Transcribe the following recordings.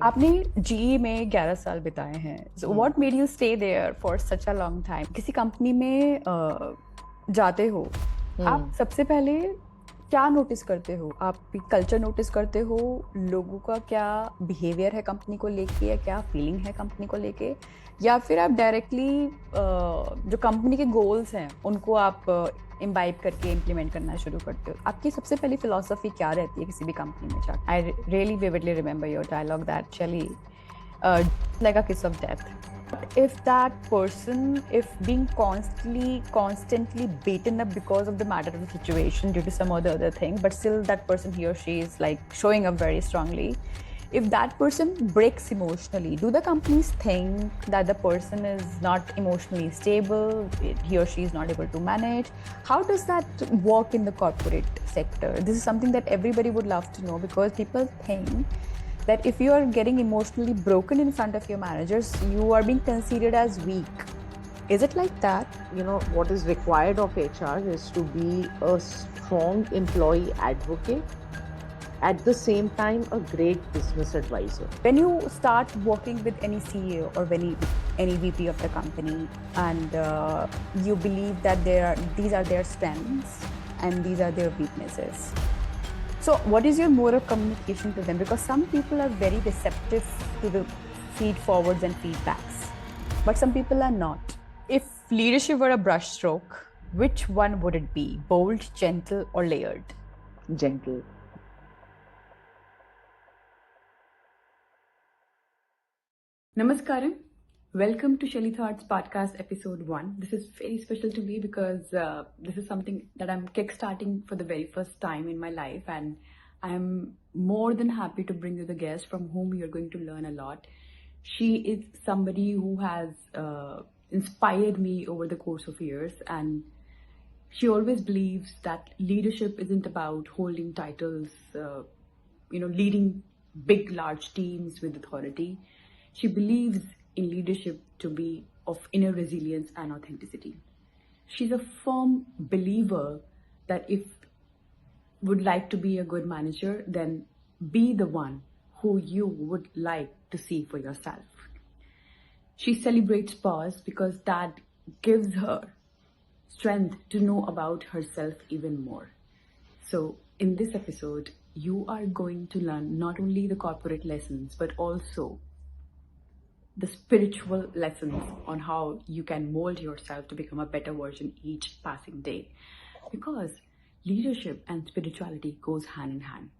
आपने जीई में 11 साल बिताए हैं. So what made you stay there for such a long time? किसी कंपनी में जाते हो, आप सबसे पहले क्या नोटिस करते हो? आप कल्चर नोटिस करते हो, लोगों का क्या बिहेवियर है कंपनी को लेके, या क्या फीलिंग है कंपनी को लेके, या फिर आप डायरेक्टली जो कंपनी के गोल्स हैं उनको आप इम्बाइब करके इम्प्लीमेंट करना शुरू करते हो? आपकी सबसे पहली फिलॉसफी क्या रहती है किसी भी कंपनी में जाकर? I really vividly remember your dialogue that Shelly like a kiss of death. If that person, if being constantly beaten up because of the matter of the situation due to some other thing, but still that person, he or she is like showing up very strongly, if that person breaks emotionally, do the companies think that the person is not emotionally stable, he or she is not able to manage? How does that work in the corporate sector? This is something that everybody would love to know, because people think that if you are getting emotionally broken in front of your managers, you are being considered as weak. Is it like that? You know, what is required of HR is to be a strong employee advocate, at the same time a great business advisor. When you start working with any CEO or any VP of the company, and you believe that these are their strengths and these are their weaknesses, so what is your mode of communication to them? Because some people are very receptive to the feed forwards and feedbacks, but some people are not. If leadership were a brushstroke, which one would it be? Bold, gentle, or layered? Gentle. Namaskaram. Welcome to Shelly Thoughts podcast episode 1. This is very special to me because this is something that I'm kickstarting for the very first time in my life, and I'm more than happy to bring you the guest from whom you're going to learn a lot. She is somebody who has inspired me over the course of years, and she always believes that leadership isn't about holding titles, leading big, large teams with authority. She believes in leadership to be of inner resilience and authenticity. She's a firm believer that if would like to be a good manager, then be the one who you would like to see for yourself. She celebrates pause because that gives her strength to know about herself even more. So in this episode, you are going to learn not only the corporate lessons, but also the spiritual lessons on how you can mold yourself to become a better version each passing day. Because leadership and spirituality goes hand in hand.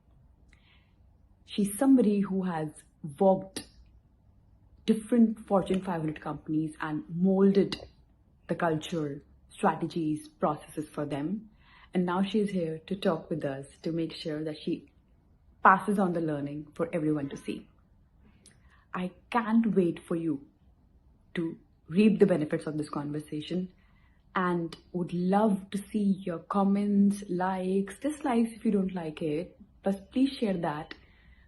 She's somebody who has walked different Fortune 500 companies and molded the culture, strategies, processes for them. And now she's here to talk with us to make sure that she passes on the learning for everyone to see. I can't wait for you to reap the benefits of this conversation, and would love to see your comments, likes, dislikes if you don't like it. But please share that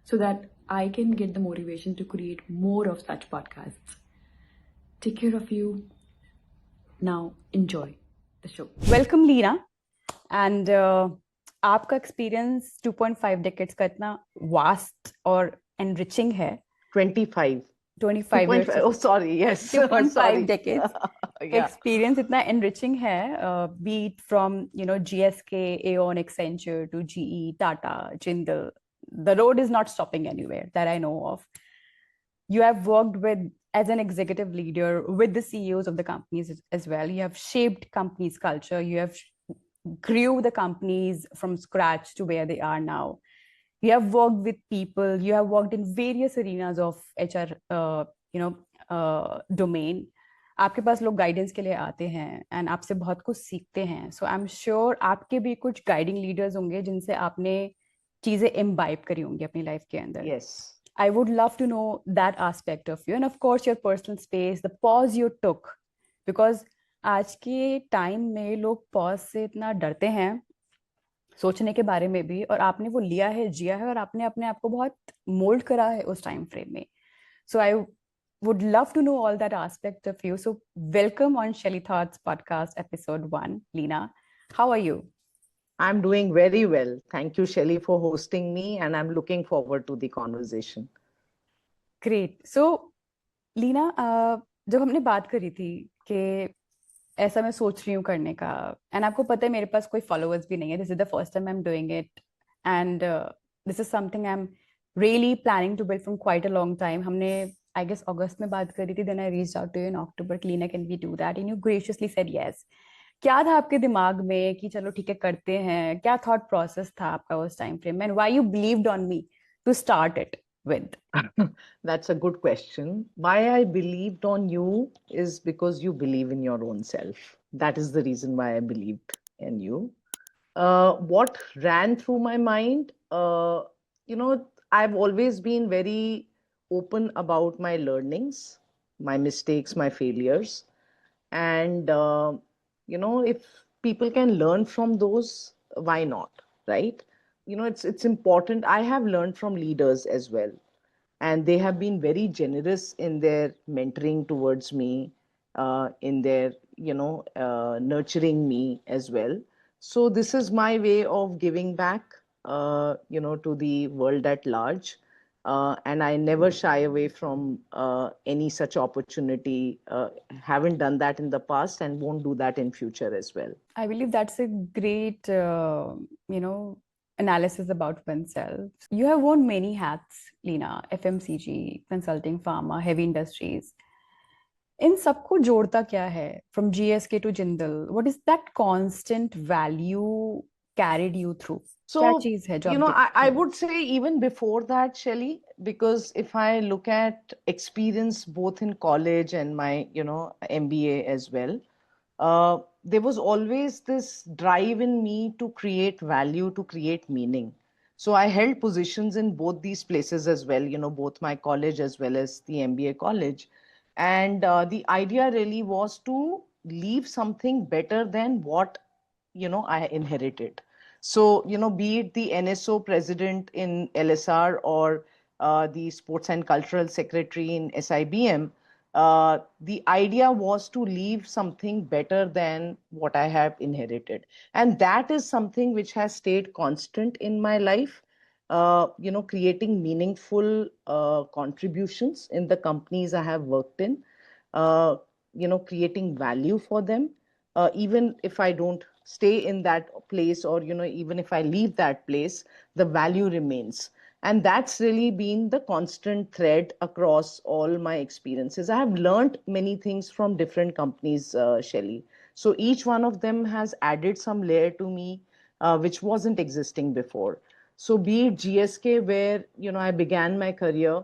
so that I can get the motivation to create more of such podcasts. Take care of you. Now enjoy the show. Welcome, Leena. And आपका experience 2.5 decades का इतना vast और enriching है. 25 years. Oh, sorry. Yes. 2.5 decades. Yeah. Experience itna enriching hai, be it from, GSK, Aon, Accenture to GE, Tata, Jindal. The road is not stopping anywhere that I know of. You have worked as an executive leader with the CEOs of the companies as well. You have shaped companies' culture. You have grew the companies from scratch to where they are now. You have worked with people, you have worked in various arenas of HR, domain. आपके पास लोग guidance के लिए आते हैं and आपसे बहुत कुछ सीखते हैं. So I'm sure आपके भी कुछ गाइडिंग लीडर्स होंगे जिनसे आपने चीजें इम्बाइब करी होंगी अपनी लाइफ के अंदर. Yes. I would love to know that aspect of you, and of course your personal space, the pause you took, because आज के टाइम में लोग पॉज से इतना डरते हैं सोचने के बारे में भी, और आपने वो लिया है, जिया है, और आपने अपने आप को बहुत मोल्ड करा है उस टाइम फ्रेम में. सो आई would love to know all that aspect of you. So welcome on Shelly Thoughts podcast episode 1, Leena. How are you? I'm doing very well. Thank you, Shelly, for hosting me, and I'm looking forward to the conversation. Great. So Leena, जब हमने बात करी थी कि ऐसा मैं सोच रही हूँ करने का, एंड आपको पता है मेरे पास कोई फॉलोअर्स भी नहीं है, this is the first time I am doing it, and this is something I am really planning to build from quite a long time. हमने आई गेस अगस्त में बात करी थी, then I reached out to you in October, Leena can we do that, and you graciously said yes. क्या था आपके दिमाग में कि चलो ठीक है करते हैं? क्या थॉट प्रोसेस था आपका उस टाइम फ्रेम में, and why you believed on me to start it with? That's a good question. Why I believed on you is because you believe in your own self. That is the reason why I believed in you. What ran through my mind, I've always been very open about my learnings, my mistakes, my failures. And, if people can learn from those, why not? Right? It's important. I have learned from leaders as well, and they have been very generous in their mentoring towards me, in their nurturing me as well. So this is my way of giving back, to the world at large. And I never shy away from any such opportunity. Haven't done that in the past and won't do that in future as well. I believe that's a great, you know, analysis about oneself. You have worn many hats, Leena, FMCG, consulting, pharma, heavy industries. इन सबको जोड़ता क्या है? From GSK to Jindal, what is that constant value carried you through? क्या So, चीज है जो आप I would say even before that, Shelly, because if I look at experience both in college and my, MBA as well, there was always this drive in me to create value, to create meaning. So I held positions in both these places as well, both my college as well as the MBA college. And the idea really was to leave something better than what, I inherited. So, be it the NSO president in LSR or the sports and cultural secretary in SIBM, the idea was to leave something better than what I have inherited. And that is something which has stayed constant in my life. Creating meaningful contributions in the companies I have worked in, uh, creating value for them, even if I don't stay in that place, or even if I leave that place, the value remains. And that's really been the constant thread across all my experiences. I have learned many things from different companies, Shelly. So each one of them has added some layer to me, which wasn't existing before. So be it GSK, where I began my career,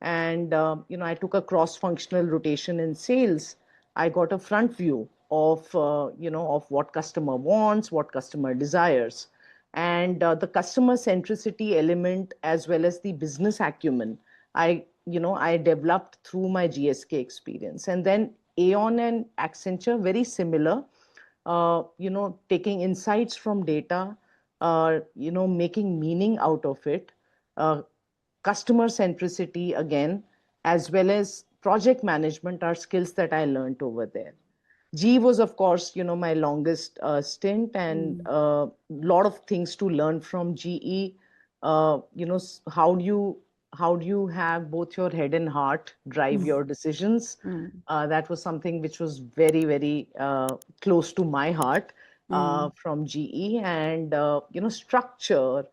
and I took a cross-functional rotation in sales. I got a front view of of what customer wants, what customer desires, and the customer centricity element as well as the business acumen. I developed through my GSK experience, and then Aon and Accenture very similar. Taking insights from data, making meaning out of it, uh, customer centricity again, as well as project management are skills that I learned over there. G was, of course, my longest stint, and Hmm. a lot of things to learn from GE. How do you have both your head and heart drive your decisions? Hmm. That was something which was very, very close to my heart Hmm. from GE, and structure,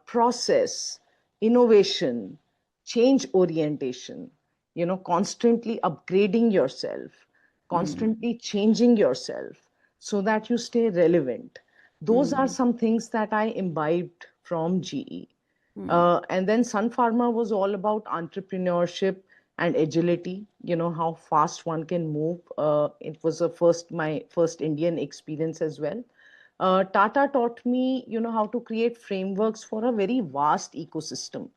process, innovation, change orientation. Constantly upgrading yourself, Hmm. constantly changing yourself so that you stay relevant. Those are Hmm. some things that I imbibed from GE. Hmm. And then Sun Pharma was all about entrepreneurship and agility, how fast one can move. It was my first Indian experience as well. Tata taught me, how to create frameworks for a very vast ecosystem,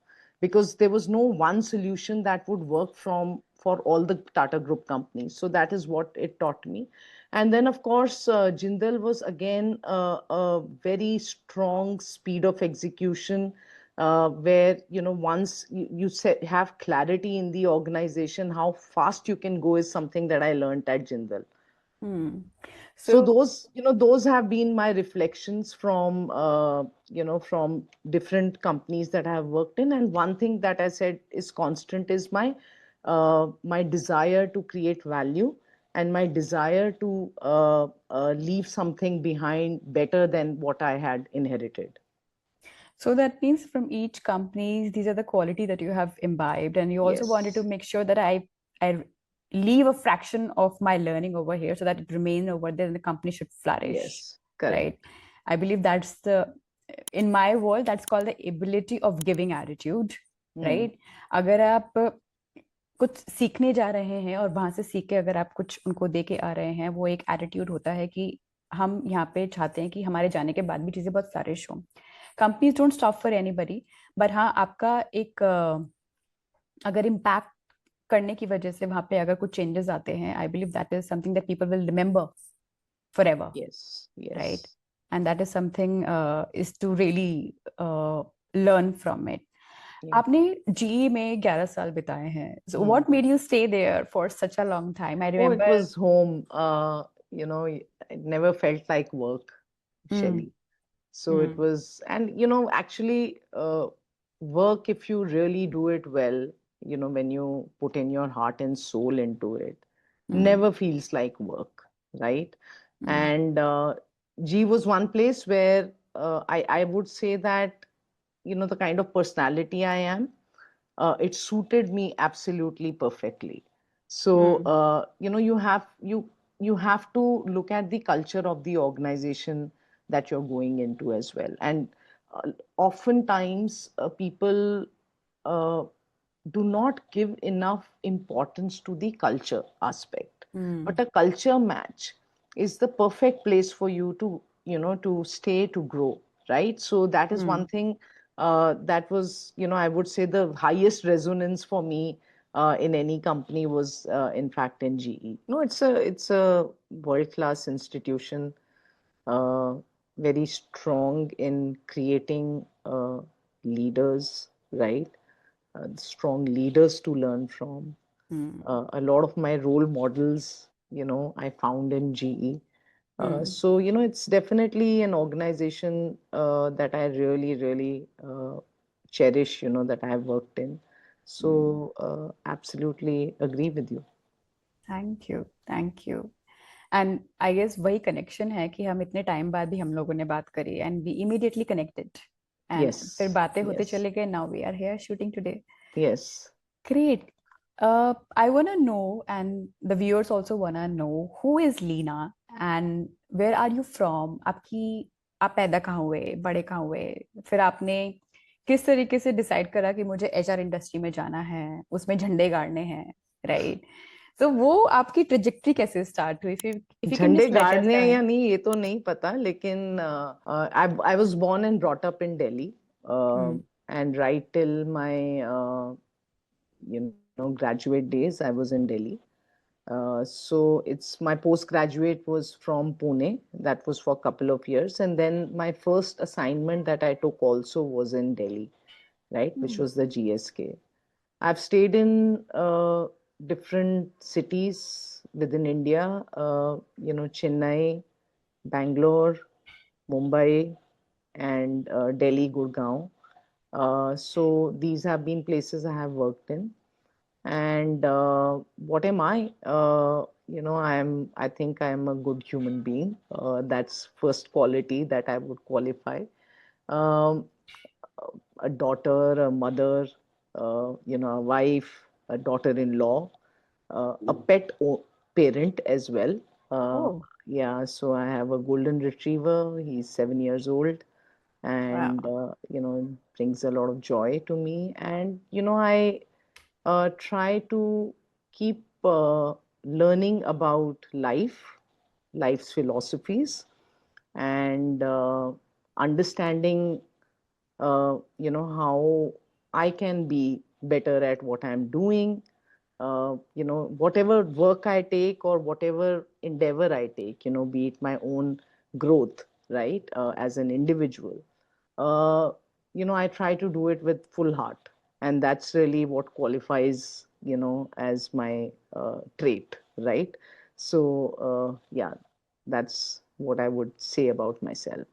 because there was no one solution that would work for all the Tata Group companies. So that is what it taught me. And then, of course, Jindal was again a very strong speed of execution, where once have clarity in the organization, how fast you can go is something that I learned at Jindal. Hmm. So So, those have been my reflections from, from different companies that I have worked in. And one thing that I said is constant is my desire to create value and my desire to leave something behind better than what I had inherited. so that means from each company, these are the quality that you have imbibed, and you also wanted to Yes, make sure that I leave a fraction of my learning over here so that it remains over there and the company should flourish, yes, right? correct. I believe that's the, in my world, that's called the ability of giving attitude, Hmm. right? अगर आप कुछ सीखने जा रहे हैं और वहां से सीख के अगर आप कुछ उनको दे के आ रहे हैं, वो एक एटीट्यूड होता है कि हम यहाँ पे चाहते हैं कि हमारे जाने के बाद भी चीजें बहुत फ्लरिश हो। Companies don't stop for anybody, but हाँ, आपका एक अगर इम्पैक्ट करने की वजह से वहां पे अगर कुछ चेंजेस आते हैं, I believe that is something that people will remember forever, Yes, right? yes. And that is something is to really learn from it. Yeah. आपने जीई में 11 साल बिताए हैं, so Hmm. What made you stay there for such a long time? I Oh, it remember. was home. It never felt like work, hmm. Shelly. So it hmm. was, and actually, work, if you really do it well, when you put in your heart and soul into it, hmm. never feels like work, right? Hmm. And G was one place where I would say that, the kind of personality I am, it suited me absolutely perfectly. So hmm. you have to look at the culture of the organization that you're going into as well. And oftentimes people uh, do not give enough importance to the culture aspect. Hmm. But a culture match is the perfect place for you to, to stay, to grow, right? So that is hmm. one thing that was, I would say the highest resonance for me in any company was, in fact, in GE. No, it's a world-class institution, uh, very strong in creating leaders, right? Strong leaders to learn from. Hmm. A lot of my role models, I found in GE. Hmm. So, it's definitely an organization that I really, really cherish, that I have worked in. Hmm. So, absolutely agree with you. Thank you, thank you. And I guess वही connection है कि हम इतने time बाद भी हम लोगों ने बात करी and we immediately connected, and फिर Yes, बातें होते yes, चले गए, now we are here shooting today. yes. Great. I want to know, and the viewers also want to know, who is Leena and where are you from? आपकी, आप पैदा कहाँ हुए, बड़े कहाँ हुए, फिर आपने किस तरीके से डिसाइड करा कि मुझे एचआर इंडस्ट्री में जाना है, उसमें झंडे गाड़ने हैं, राइट? तो वो आपकी ट्रेजेक्टरी कैसे स्टार्ट हुई? if you can झंडे just let us गाड़ने हैं know. या नहीं ये तो नहीं पता, लेकिन I was born and brought up in Delhi, Hmm. and right till my graduate days I was in Delhi. So it's my postgraduate was from Pune. That was for a couple of years, and then my first assignment that I took also was in Delhi, right, which Hmm. was the GSK. I've stayed in different cities within India, Chennai, Bangalore, Mumbai, and Delhi, Gurgaon. So these have been places I have worked in. And what am I? I think I am a good human being. That's first quality that I would qualify. Um, a daughter, a mother, a wife, a daughter-in-law, a parent as well. Uh, Oh, yeah, so I have a golden retriever. He's 7 years old, and wow. brings a lot of joy to me. And I try to keep learning about life's philosophies, and understanding, how I can be better at what I'm doing. Whatever work I take or whatever endeavor I take, be it my own growth, right, as an individual, uh, I try to do it with full heart. And that's really what qualifies, as my trait, right? So yeah, that's what I would say about myself.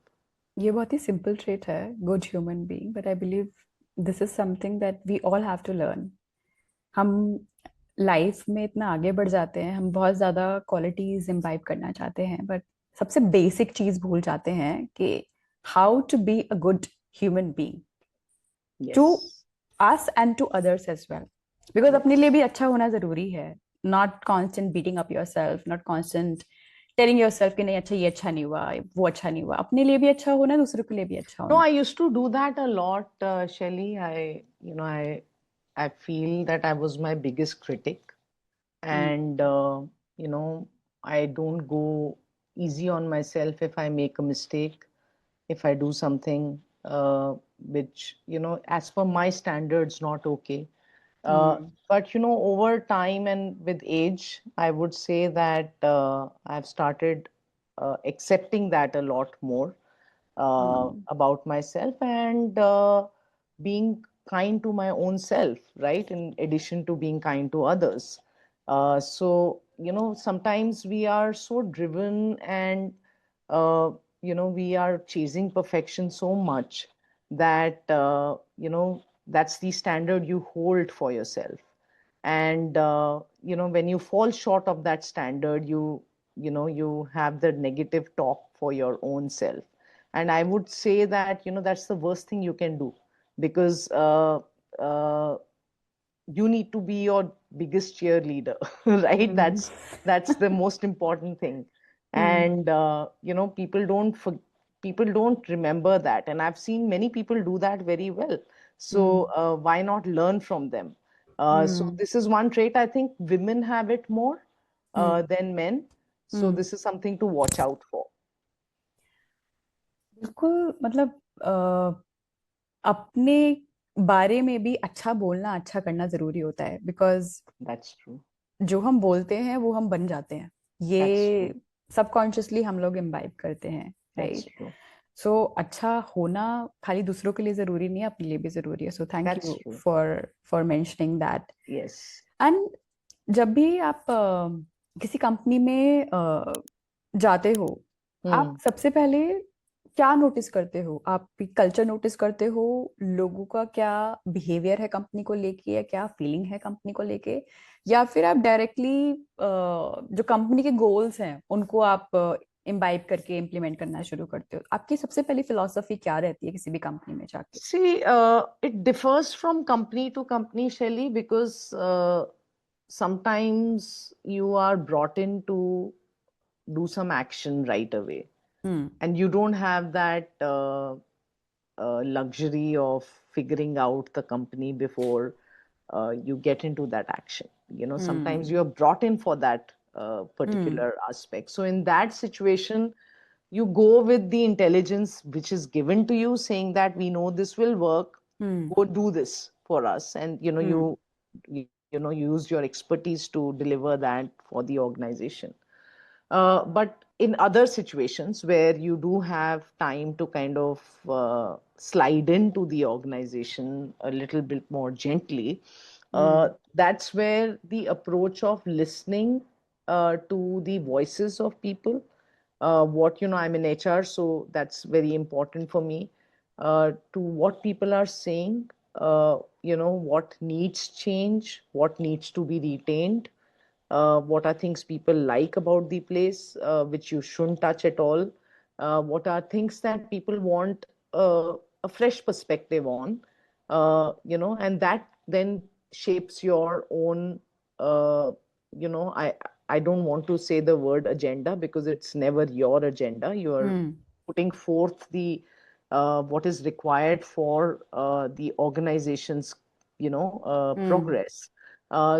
ये बहुत ही simple trait है, good human being, but I believe this is something that we all have to learn. हम life में इतना आगे बढ़ जाते हैं, हम बहुत ज़्यादा क्वालिटीज इम्बाइब करना चाहते हैं, बट सबसे बेसिक चीज़ भूल जाते हैं कि how to be a good human being to Yes, us and to others as well. Because अपने लिए yes. भी अच्छा होना ज़रूरी है. Not constant beating up yourself, not constant telling yourself कि नहीं अच्छा ये अच्छा नहीं हुआ, वो अच्छा नहीं हुआ. अपने लिए भी अच्छा होना, दूसरों के लिए भी अच्छा No, होना. I used to do that a lot, Shelly. I feel that I was my biggest critic, Mm, and I don't go easy on myself if I make a mistake, if I do something which, as per my standards, not okay. mm, But over time and with age, I would say that I've started accepting that a lot more mm, about myself, and being kind to my own self, right? In addition to being kind to others. So, sometimes we are so driven, and, we are chasing perfection so much that, that's the standard you hold for yourself. And, when you fall short of that standard, you have the negative talk for your own self. And I would say that, that's the worst thing you can do, because uh, you need to be your biggest cheerleader, right? mm, That's the most important thing. mm, And people don't remember that, and I've seen many people do that very well. So mm, why not learn from them? So mm, this is one trait I think women have it more mm, than men. So mm. this is something to watch out for. बिल्कुल. मतलब अपने बारे में भी अच्छा बोलना, अच्छा करना जरूरी होता है. Because That's true. जो हम बोलते हैं वो हम बन जाते हैं. That's ये true. सबकॉन्शियसली हम लोग इम्बाइब करते हैं, That's राइट? true. सो अच्छा होना खाली दूसरों के लिए जरूरी नहीं है, अपने लिए भी जरूरी है. So thank That's you true. For mentioning that. Yes. And जब भी आप किसी कंपनी में जाते हो, आप Hmm. सबसे पहले क्या नोटिस करते हो? आप कल्चर नोटिस करते हो, लोगों का क्या बिहेवियर है कंपनी को लेके, या क्या फीलिंग है कंपनी को लेके, या फिर आप डायरेक्टली जो कंपनी के गोल्स हैं उनको आप इम्बाइब करके इम्प्लीमेंट करना शुरू करते हो? आपकी सबसे पहली फिलॉसफी क्या रहती है किसी भी कंपनी में जाके? See, it differs from company to company, Shelly, because sometimes you are brought in to do some action right away, hmm. and you don't have that luxury of figuring out the company before you get into that action. Sometimes hmm. you are brought in for that hmm. particular aspect. So in that situation, you go with the intelligence which is given to you, saying that we know this will work. Hmm. Go do this for us, and hmm. you use your expertise to deliver that for the organization. But in other situations where you do have time to kind of slide into the organization a little bit more gently, hmm. that's where the approach of listening to the voices of people. I'm in HR, so that's very important for me. To what people are saying, what needs change, what needs to be retained, what are things people like about the place, which you shouldn't touch at all, what are things that people want a fresh perspective on, and that then shapes your own, uh, you know, I, I don't want to say the word agenda because it's never your agenda. You're hmm. putting forth the what is required for the organization's, hmm. progress.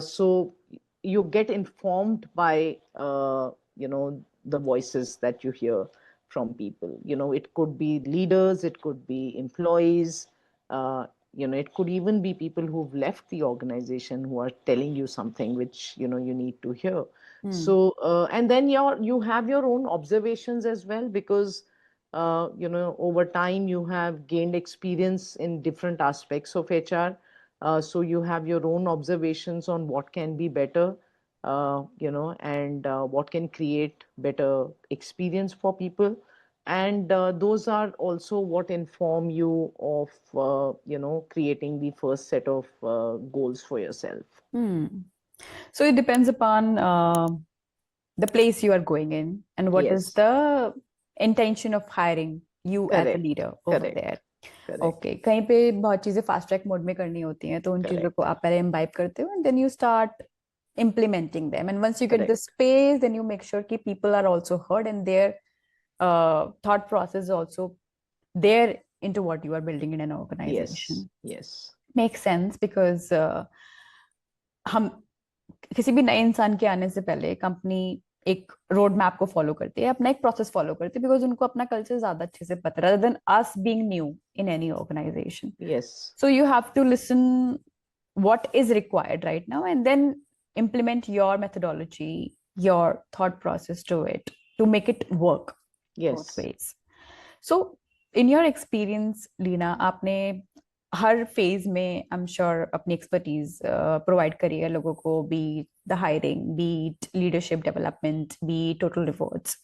So you get informed by the voices that you hear from people. It could be leaders, it could be employees, uh, it could even be people who've left the organization who are telling you something which you need to hear. Hmm. So and then you have your own observations as well, because over time you have gained experience in different aspects of HR. So you have your own observations on what can be better. and what can create better experience for people. And those are also what inform you of, creating the first set of goals for yourself. Hmm. So it depends upon the place you are going in and what is Yes, the intention of hiring you as a correct, leader over correct, there. correct, okay कहीं पे बहुत चीजें fast track mode में करनी होती हैं तो उन चीजों को correct, आप पहले इम्बाइब करते हो and then you start implementing them, and once you get the correct. space then you make sure कि people are also heard and their thought process is also there into what you are building in an organization. Yes, yes, Makes sense because हम किसी भी नए इंसान के आने से पहले कंपनी एक रोड मैप को फॉलो करती है, अपना एक प्रोसेस फॉलो करती है, बिकॉज उनको अपना कल्चर ज्यादा अच्छे से पता है rather than us being new in any organization. yes, So you have to listen what is required right now and then implement your methodology, your thought process to it to make it work both yes. ways. So in your experience, Leena, आपने हर phase में I am sure अपनी expertise provide करी है लोगों को, be the hiring, be it leadership development, be total rewards,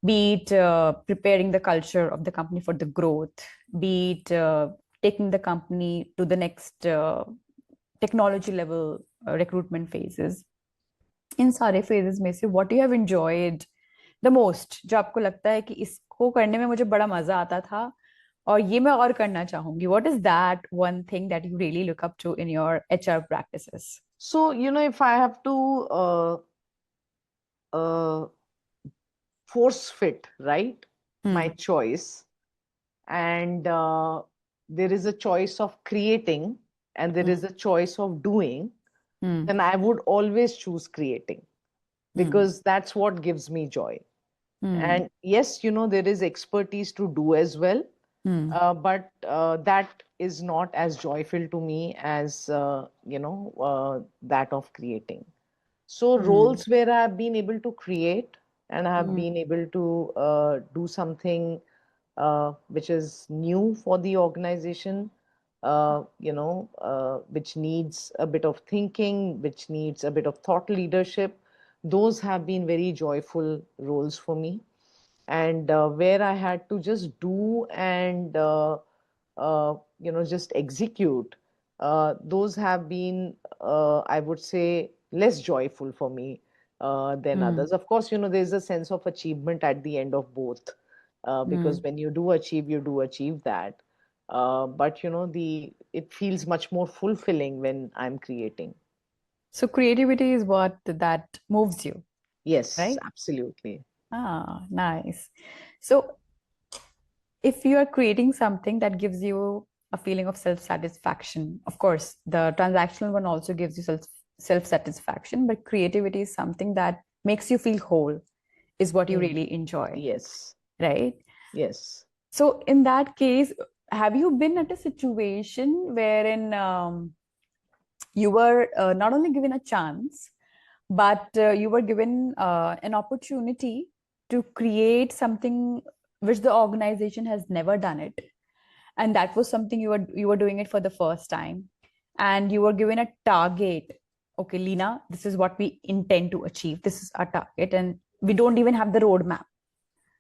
be it preparing the culture of the company for the growth, be it taking the company to the next technology level recruitment phases. इन सारे phases में से what you have enjoyed the most, जो आपको लगता है कि इसको करने में मुझे बड़ा मजा आता था और ये मैं और करना चाहूंगी, what is that one thing that you really look up to in your HR practices? So, if I have to uh, force fit, right, my Hmm. choice, and there is a choice of creating and there Hmm. is a choice of doing, Hmm. then I would always choose creating Hmm. because that's what gives me joy. Hmm. And yes, there is expertise to do as well, Hmm. but that is not as joyful to me as, that of creating. So Hmm. roles where I have been able to create and I have Hmm. been able to do something which is new for the organization, which needs a bit of thinking, which needs a bit of thought leadership. Those have been very joyful roles for me. And where I had to just do and, just execute, those have been, I would say, less joyful for me than Hmm. others. Of course, there's a sense of achievement at the end of both, because Hmm. when you do achieve that. But it feels much more fulfilling when I'm creating. So creativity is what that moves you, Yes, right? absolutely. Ah, nice. So if you are creating something that gives you a feeling of self-satisfaction, of course, the transactional one also gives you self-satisfaction, but creativity is something that makes you feel whole, is what you Mm. really enjoy, Yes, right? yes. So in that case, have you been at a situation wherein you were not only given a chance, but you were given an opportunity to create something which the organization has never done it, and that was something you were doing it for the first time, and you were given a target. Okay, Leena, this is what we intend to achieve, this is our target, and we don't even have the roadmap.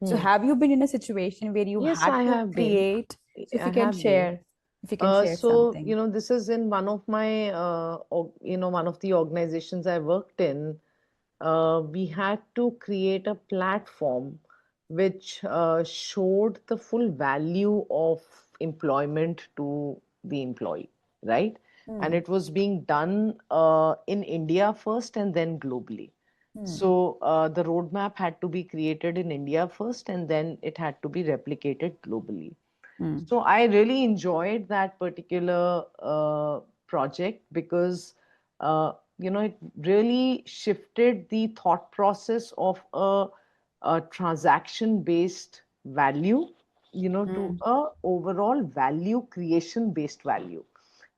So Hmm. have you been in a situation where you Yes, had I to have been. create? So if you I can have been. share, if you can share So, something. this is in one of my, one of the organizations I worked in. We had to create a platform which showed the full value of employment to the employee, right? And Hmm. it was being done in India first and then globally. Hmm. So the roadmap had to be created in India first and then it had to be replicated globally. Hmm. So I really enjoyed that particular project because it really shifted the thought process of a transaction-based value, to Hmm. a overall value creation-based value,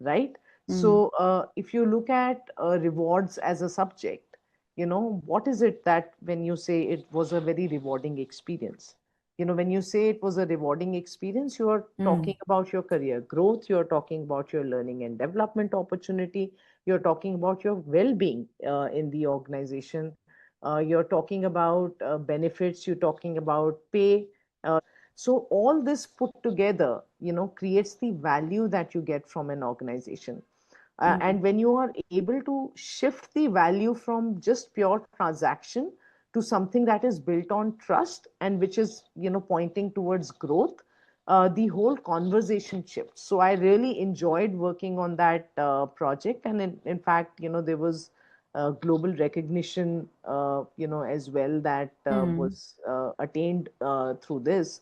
right? Hmm. So if you look at rewards as a subject, what is it that when you say it was a very rewarding experience? When you say it was a rewarding experience, you are Hmm. talking about your career growth, you're talking about your learning and development opportunity, you're talking about your well-being in the organization, you're talking about benefits, you're talking about pay. So all this put together, creates the value that you get from an organization. Mm. And when you are able to shift the value from just pure transaction to something that is built on trust and which is, pointing towards growth, the whole conversation shifts. So I really enjoyed working on that project. And in fact, there was global recognition, as well, that Mm. was attained through this.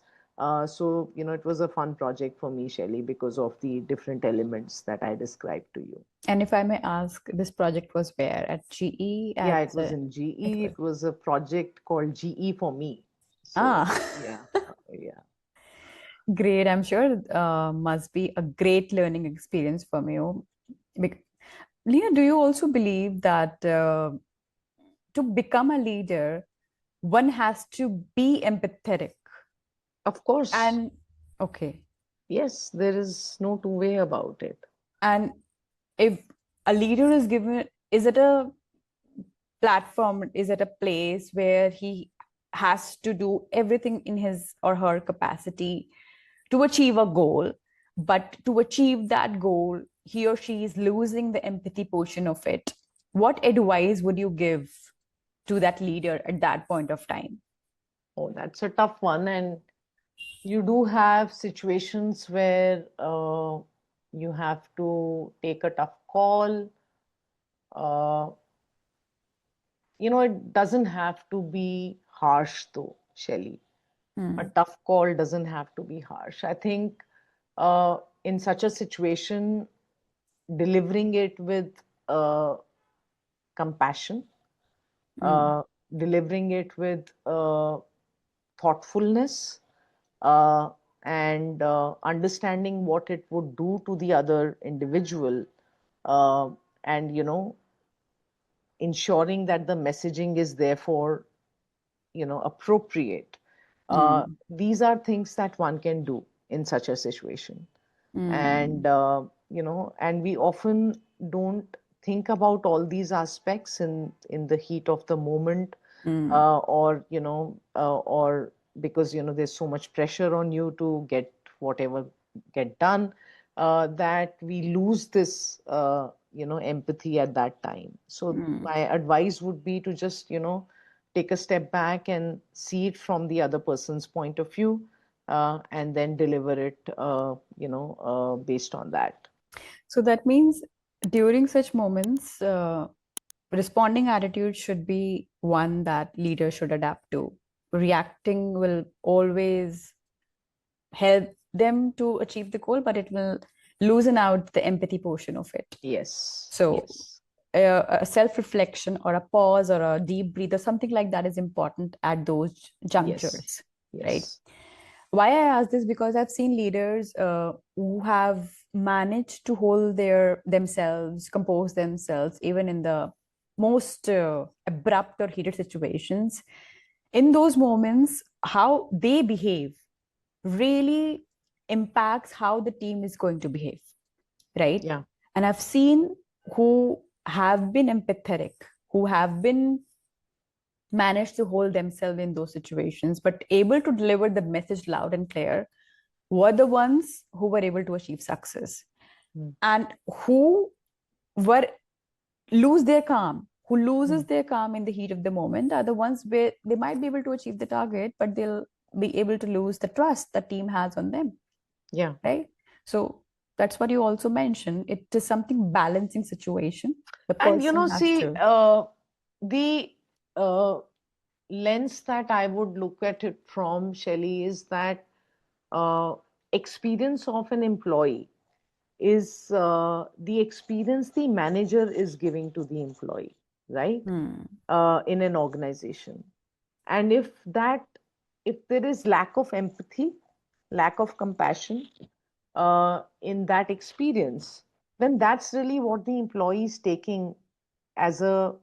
So, it was a fun project for me, Shelley, because of the different elements that I described to you. And if I may ask, this project was where? At GE? Yeah, At it was in it GE. was It was a project called GE for me. So, ah yeah, yeah. great. I'm sure must be a great learning experience for you. Bec- Leah, do you also believe that to become a leader, one has to be empathetic? Of course, And okay, yes, there is no two way about it. and if a leader is given, is it a platform, is it a place where he has to do everything in his or her capacity to achieve a goal, but to achieve that goal he or she is losing the empathy portion of it? What advice would you give to that leader at that point of time? Oh, that's a tough one. And you do have situations where you have to take a tough call. Uh, it doesn't have to be harsh, though, Shelley. A Hmm. tough call doesn't have to be harsh. I think in such a situation, delivering it with uh, compassion, Hmm. uh, delivering it with thoughtfulness, uh, and understanding what it would do to the other individual, uh, and ensuring that the messaging is therefore appropriate. Hmm. These are things that one can do in such a situation. Hmm. And and we often don't think about all these aspects in the heat of the moment, Hmm. or because there's so much pressure on you to get whatever get done, that we lose this empathy at that time. So Hmm. my advice would be to just take a step back and see it from the other person's point of view, and then deliver it based on that. So that means during such moments, responding attitude should be one that leaders should adapt to. Reacting will always help them to achieve the goal, but it will loosen out the empathy portion of it. Yes, So, yes, a self reflection or a pause or a deep breathe or something like that is important at those yes, junctures, right? yes. Why I ask this, because I've seen leaders who have managed to hold themselves, compose themselves, even in the most abrupt or heated situations. In those moments, how they behave really impacts how the team is going to behave, right? Yeah. And I've seen who have been empathetic, who have been managed to hold themselves in those situations, but able to deliver the message loud and clear, were the ones who were able to achieve success. Mm, And who were lose their calm, who loses mm. their calm in the heat of the moment, are the ones where they might be able to achieve the target, but they'll be able to lose the trust the team has on them, Yeah. right? So that's what you also mentioned. It is something balancing situation. The And person has see, to. the uh, lens that I would look at it from, Shelley, is that uh, experience of an employee is the experience the manager is giving to the employee, right? Hmm. In an organization. And if there is lack of empathy, lack of compassion in that experience, then that's really what the employee is taking as a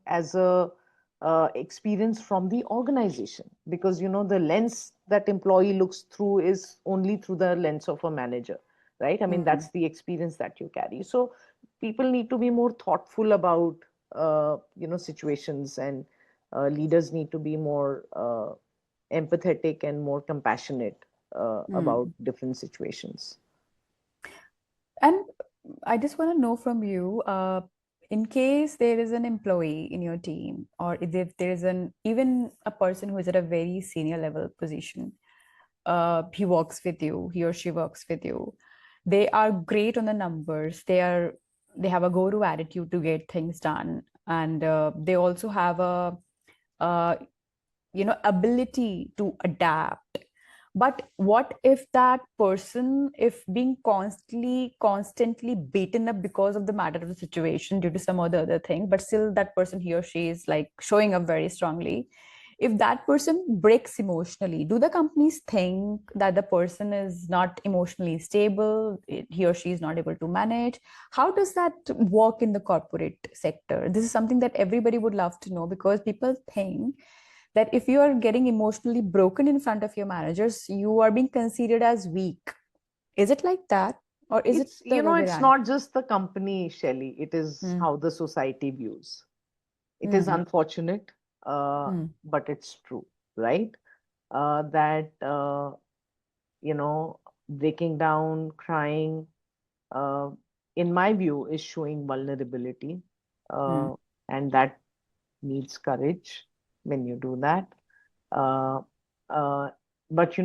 experience from the organization, because the lens that employee looks through is only through the lens of a manager, right? I mean, Hmm. that's the experience that you carry. So people need to be more thoughtful about situations, and leaders need to be more empathetic and more compassionate about different situations. And I just want to know from you, in case there is an employee in your team, or if there is even a person who is at a very senior level position, he works with you, he or she works with you. They are great on the numbers. They have a go-to attitude to get things done, and they also have a ability to adapt. But what if that person, if being constantly beaten up because of the matter of the situation due to some other thing, but still that person, he or she, is like showing up very strongly. If that person breaks emotionally, do the companies think that the person is not emotionally stable, he or she is not able to manage? How does that work in the corporate sector? This is something that everybody would love to know, because people think that if you are getting emotionally broken in front of your managers, you are being considered as weak. Is it like that? Or is it It's, the other way it's around? not just the company, Shelley. It is Hmm. how the society views. It is Hmm. unfortunate, Hmm. but it's true, right? That, breaking down, crying, uh, in my view, is showing vulnerability. Hmm. Uh, and that needs courage when you do that. Uh, uh, but,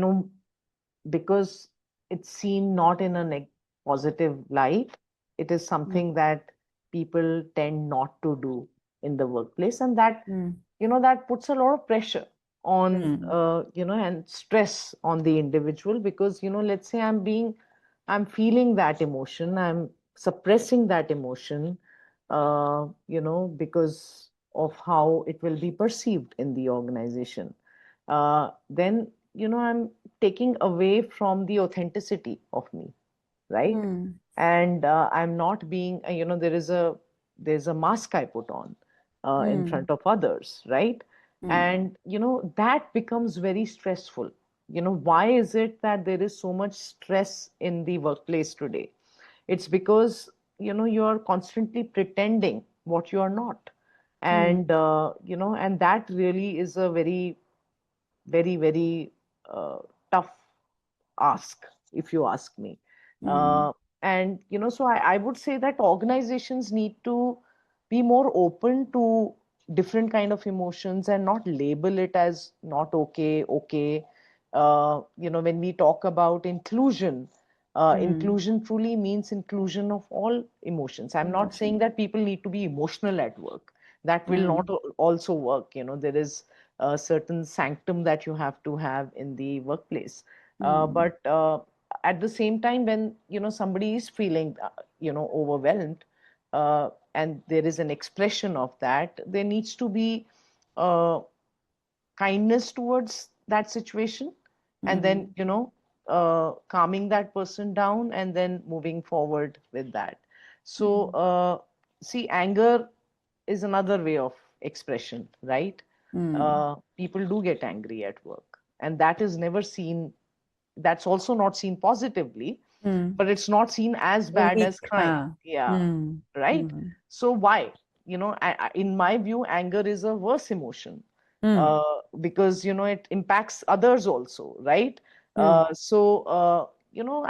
because it's seen not in a positive light, it is Hmm. something that people tend not to do in the workplace, and that Hmm. that puts a lot of pressure on Hmm. and stress on the individual, because let's say I'm feeling that emotion, I'm suppressing that emotion, because of how it will be perceived in the organization. Then I'm taking away from the authenticity of me, right? Hmm. And I'm not being, there's a mask I put on in Hmm. front of others, right? Hmm. And that becomes very stressful. Why is it that there is so much stress in the workplace today? It's because you are constantly pretending what you are not. Hmm. And and that really is a very, very, very tough ask, if you ask me. Hmm. And so I would say that organizations need to be more open to different kind of emotions and not label it as not okay, okay. When we talk about inclusion, Hmm. inclusion truly means inclusion of all emotions. I'm not saying Emotion. that people need to be emotional at work. That will Hmm. not also work. There is a certain sanctum that you have to have in the workplace. Hmm. But at the same time, when somebody is feeling overwhelmed, and there is an expression of that, there needs to be uh, kindness towards that situation, and then Hmm. calming that person down and then moving forward with that. So Hmm. see, anger is another way of expression, right? Hmm. People do get angry at work, and that is never seen, that's also not seen positively, Hmm. but it's not seen as You're bad weak. as crying. Huh. Yeah, Hmm. right. Hmm. So why? In my view, anger is a worse emotion, Hmm. because it impacts others also, right? Hmm.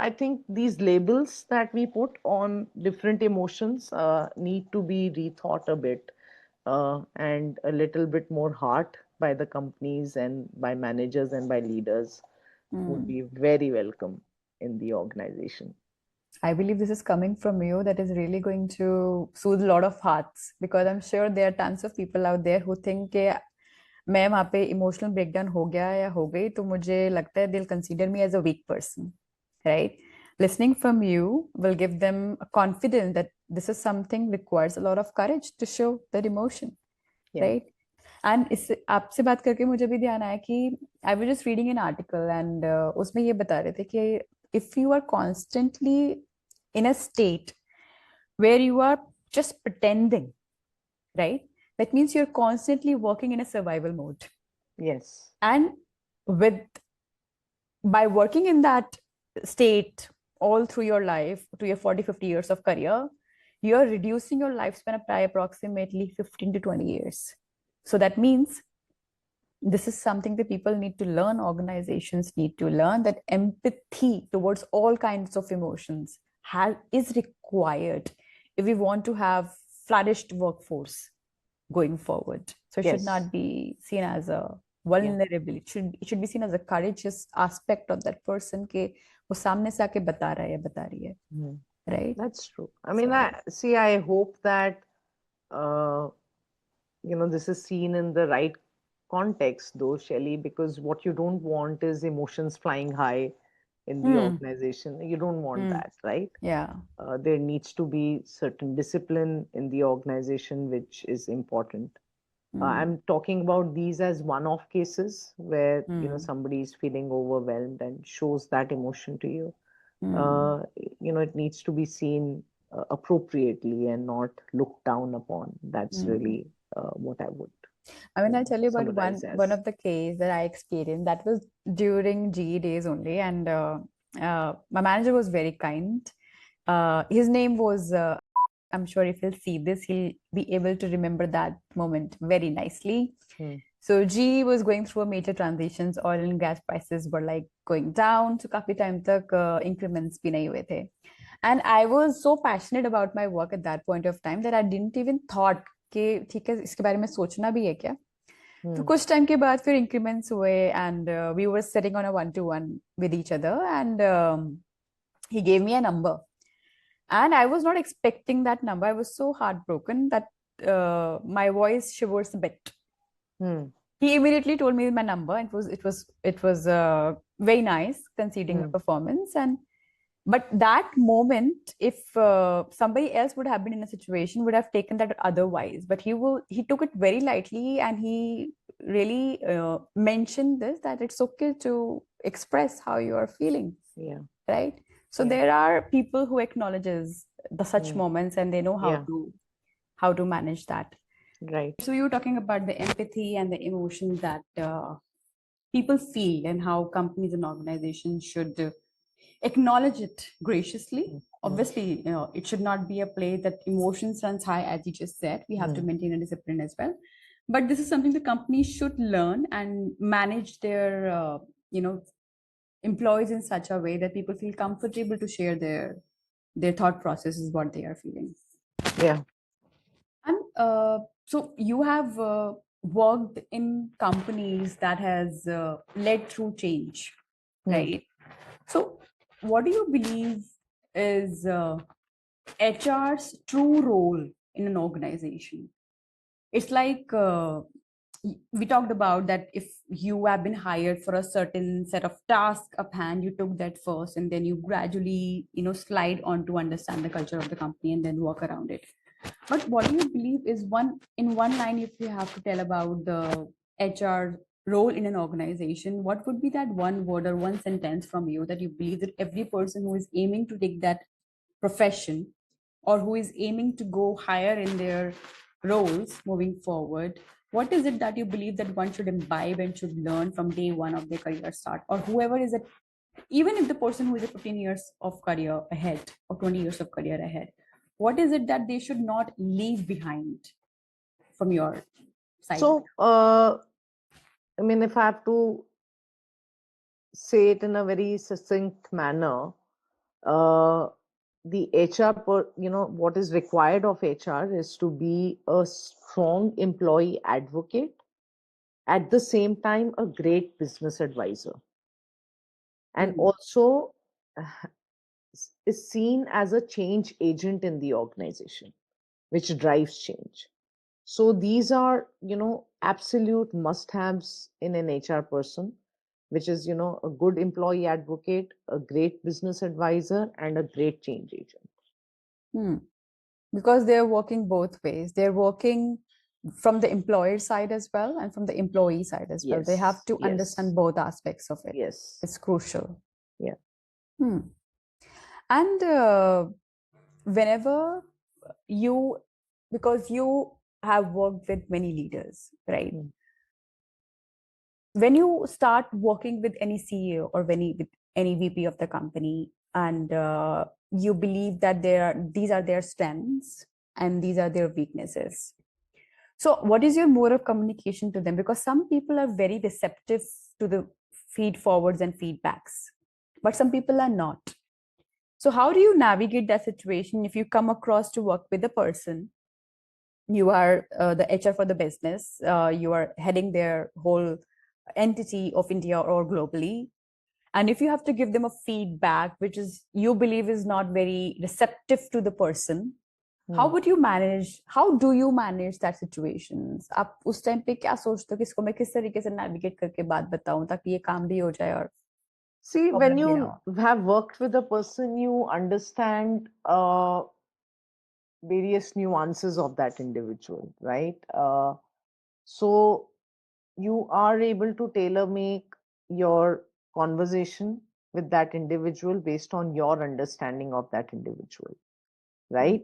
I think these labels that we put on different emotions need to be rethought a bit, and a little bit more heart by the companies and by managers and by leaders would Hmm. be very welcome in the organization. I believe this is coming from you. That is really going to soothe a lot of hearts, because I'm sure there are tons of people out there who think कि मैं वहाँ पे emotional breakdown हो गया या हो गई तो मुझे लगता है they'll consider me as a weak person, right? Listening from you will give them a confidence that this is something requires a lot of courage to show that emotion, Yeah. right? And इस आपसे बात करके मुझे भी ध्यान आया कि I was just reading an article and उसमें ये बता रहे थे कि if you are constantly in a state where you are just pretending, right? That means you're constantly working in a survival mode. Yes. And with by working in that state all through your life, to your 40, 50 years of career, you're reducing your lifespan by approximately 15 to 20 years. So that means this is something that people need to learn, organizations need to learn, that empathy towards all kinds of emotions is required if we want to have flourished workforce going forward. So it should not be seen as a vulnerability. It should be seen as a courageous aspect of that person के वो सामने से आके बता रहा है या बता रही है, right? That's true. I mean, I hope that this is seen in the right context, though, Shelly, because what you don't want is emotions flying high in the organization. You don't want that, right? Yeah. There needs to be certain discipline in the organization, which is important. I'm talking about these as one-off cases where somebody is feeling overwhelmed and shows that emotion to you. It needs to be seen appropriately and not looked down upon. That's really what I would. I mean, I'll tell you about summarize one as. of the case that I experienced. That was during GE days only, and my manager was very kind. His name was. I'm sure if he'll see this, he'll be able to remember that moment very nicely. So GE was going through a major transitions. Oil and gas prices were like going down. So काफी time तक increments भी नहीं हुए थे. And I was so passionate about my work at that point of time that I didn't even thought कि ठीक है इसके बारे में सोचना भी है क्या. तो कुछ टाइम के बाद फिर increments हुए and we were sitting on a one-to-one with each other and he gave me a number. And I was not expecting that number. I was so heartbroken that my voice shivers a bit. He immediately told me my number. It was very nice considering the performance. But that moment, if somebody else would have been in a situation, would have taken that otherwise. But he took it very lightly, and he really mentioned this, that it's okay to express how you are feeling. Yeah. Right. So there are people who acknowledges the such moments, and they know how to manage that. Right. So you were talking about the empathy and the emotions that people feel, and how companies and organizations should acknowledge it graciously. Obviously, it should not be a place that emotions runs high, as you just said. We have to maintain a discipline as well. But this is something the companies should learn and manage their, employees in such a way that people feel comfortable to share their thought processes, what they are feeling. Yeah. And so you have worked in companies that has led through change, right? So what do you believe is HR's true role in an organization? It's like we talked about that if you have been hired for a certain set of tasks upon, you took that first, and then you gradually, slide on to understand the culture of the company and then work around it. But what do you believe is one line, if you have to tell about the HR role in an organization, what would be that one word or one sentence from you that you believe that every person who is aiming to take that profession, or who is aiming to go higher in their roles moving forward, what is it that you believe that one should imbibe and should learn from day one of their career start, or whoever is it, even if the person who is 15 years of career ahead or 20 years of career ahead, what is it that they should not leave behind from your side? So, I mean, if I have to say it in a very succinct manner, the HR, what is required of HR is to be a strong employee advocate, at the same time, a great business advisor, and also is seen as a change agent in the organization, which drives change. So these are, absolute must-haves in an HR person, which is, a good employee advocate, a great business advisor, and a great change agent. Because they're working both ways. They're working from the employer side as well and from the employee side as well. They have to understand both aspects of it. Yes. It's crucial. Yeah. And whenever because you have worked with many leaders, right? When you start working with any CEO or with any VP of the company, and you believe that these are their strengths and these are their weaknesses. So what is your mode of communication to them? Because some people are very receptive to the feed forwards and feedbacks, but some people are not. So how do you navigate that situation if you come across to work with a person? You are the HR for the business. You are heading their whole entity of India or globally. And if you have to give them a feedback, which is you believe is not very receptive to the person, how would you manage? How do you manage that situations? आप उस time पे क्या सोचते हो कि इसको मैं किस तरीके से navigate करके बात बताऊं ताकि ये काम भी हो जाए और See, when problem भी ना you हो? have worked with a person, you understand various nuances of that individual, right? So you are able to tailor make your conversation with that individual based on your understanding of that individual, right?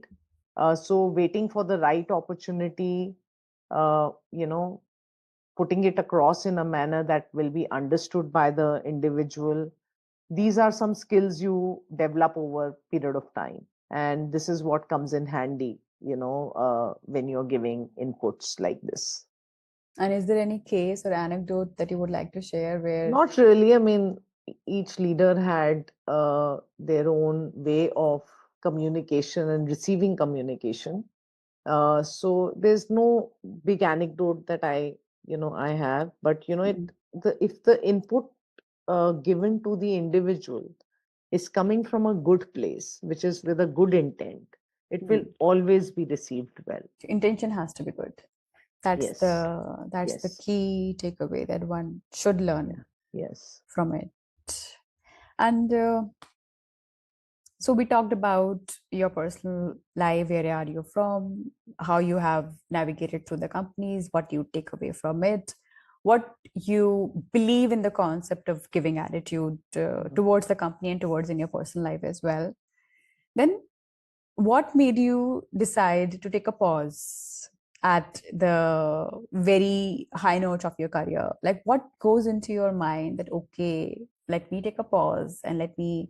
So waiting for the right opportunity, you know, putting it across in a manner that will be understood by the individual. These are some skills you develop over a period of time, and this is what comes in handy, when you're giving inputs like this. And is there any case or anecdote that you would like to share where? Not really. I mean, each leader had their own way of communication and receiving communication. So there's no big anecdote that I have, but Mm, if the input given to the individual is coming from a good place, which is with a good intent, it will mm. always be received well. Intention has to be good. That's Yes, the yes, key takeaway that one should yeah, learn yes. from it. And so we talked about your personal life, where are you from, how you have navigated through the companies, what you take away from it, what you believe in the concept of giving attitude Mhm. towards the company and towards in your personal life as well. Then what made you decide to take a pause at the very high note of your career? Like, what goes into your mind that, okay, let me take a pause and let me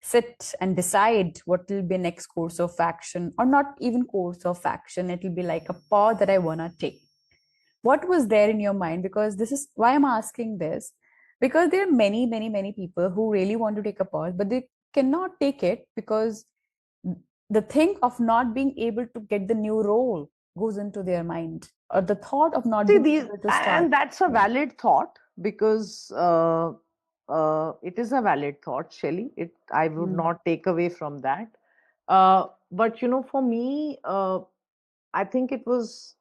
sit and decide what will be next course of action, or not even course of action, it will be like a pause that I want to take. What was there in your mind? Because this is why I'm asking this, because there are many, many, many people who really want to take a pause, but they cannot take it because the thing of not being able to get the new role goes into their mind, or the thought of not See, being these, able to start. and that's a Yeah. valid thought because it is a valid thought, Shelly. I would Mm, not take away from that. But for me, I think it was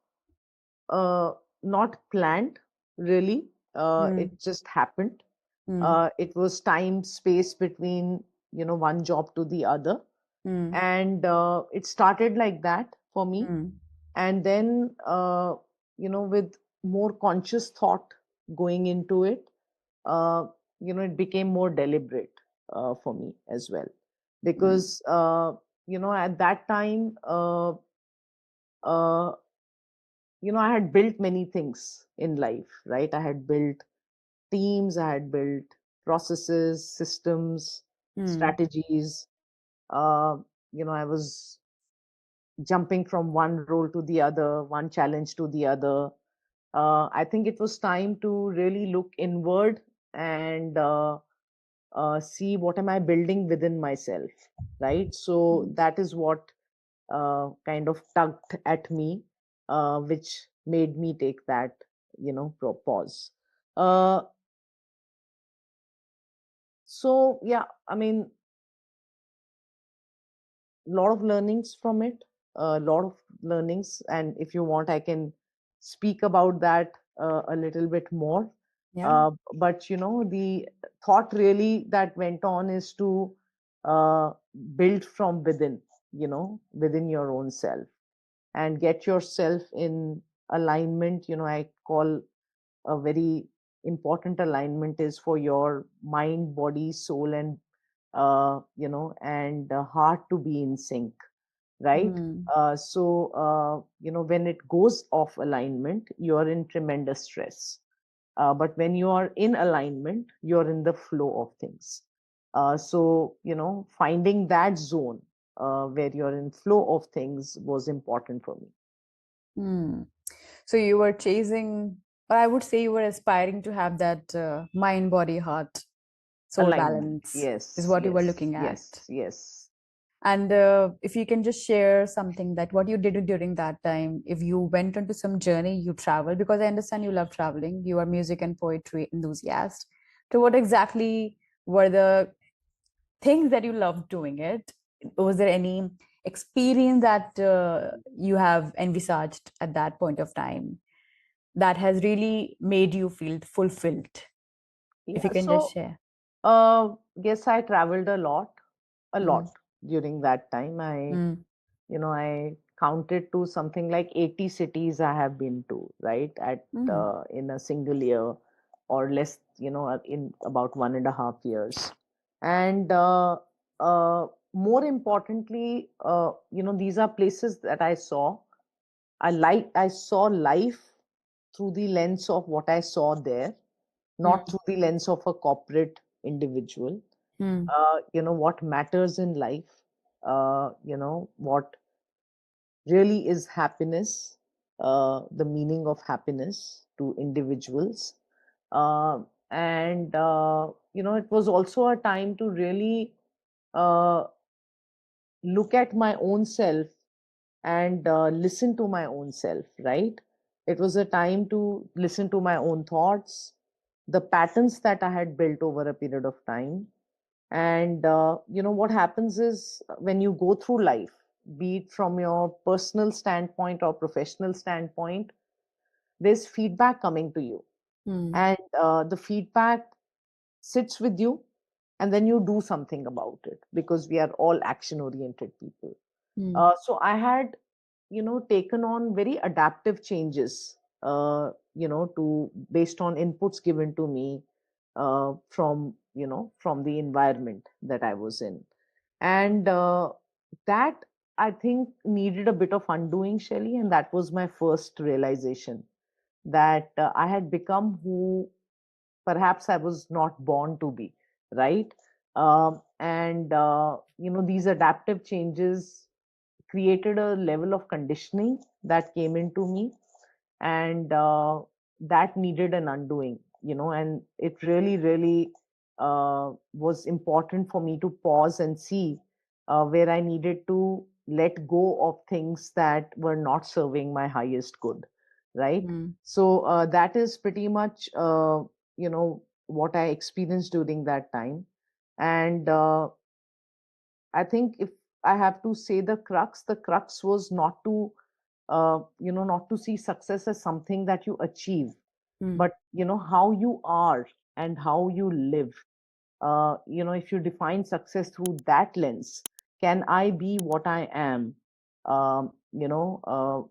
not planned, really. mm, It just happened. mm, It was time, space between, one job to the other. mm, And it started like that for me. mm, And then, with more conscious thought going into it, uh, it became more deliberate for me as well. mm, Because, at that time, uh, I had built many things in life, right? I had built teams, I had built processes, systems, mm, strategies. Uh, I was jumping from one role to the other, one challenge to the other. I think it was time to really look inward and see what am I building within myself, right? So mm. that is what kind of tugged at me, which made me take that, pause. Uh, so yeah, I mean, lot of learnings from it, a lot of learnings, and if you want, I can speak about that a little bit more. Yeah. But the thought really that went on is to uh, build from within, within your own self, and get yourself in alignment. I call a very important alignment is for your mind, body, soul, and heart to be in sync, right? Mm, When it goes off alignment, you're in tremendous stress. But when you are in alignment, you're in the flow of things. So, finding that zone where you're in flow of things was important for me. Hmm. So you were chasing, or I would say you were aspiring to have that mind, body, heart, soul Alignment. balance is Yes, what you were yes, looking at. yes, yes. And if you can just share something that what you did during that time, if you went onto some journey, you traveled, because I understand you love traveling, you are music and poetry enthusiast. So what exactly were the things that you loved doing it? Was there any experience that you have envisaged at that point of time that has really made you feel fulfilled? If you Yeah. can just So, share. yes, I traveled a Mm, lot during that time. mm, I counted to something like 80 cities I have been to, right? mm, In a single year or less, in about 1.5 years. And more importantly, these are places that I saw. I saw life through the lens of what I saw there, not mm, through the lens of a corporate individual. mm, What matters in life, what really is happiness, the meaning of happiness to individuals. Uh, and, it was also a time to really uh, look at my own self and listen to my own self, right? It was a time to listen to my own thoughts, the patterns that I had built over a period of time. And, what happens is when you go through life, be it from your personal standpoint or professional standpoint, there's feedback coming to you. mm, And the feedback sits with you, and then you do something about it because we are all action oriented people. mm, So I had, taken on very adaptive changes, to based on inputs given to me from the environment that I was in, and that I think needed a bit of undoing, Shelley, and that was my first realization that I had become who perhaps I was not born to be, right? And these adaptive changes created a level of conditioning that came into me, and that needed an undoing, and it really, really was important for me to pause and see where I needed to let go of things that were not serving my highest good, right? mm, So that is pretty much, what I experienced during that time. And I think if I have to say the crux was not to, not to see success as something that you achieve, mm, but how you are and how you live. If you define success through that lens, can I be what I am,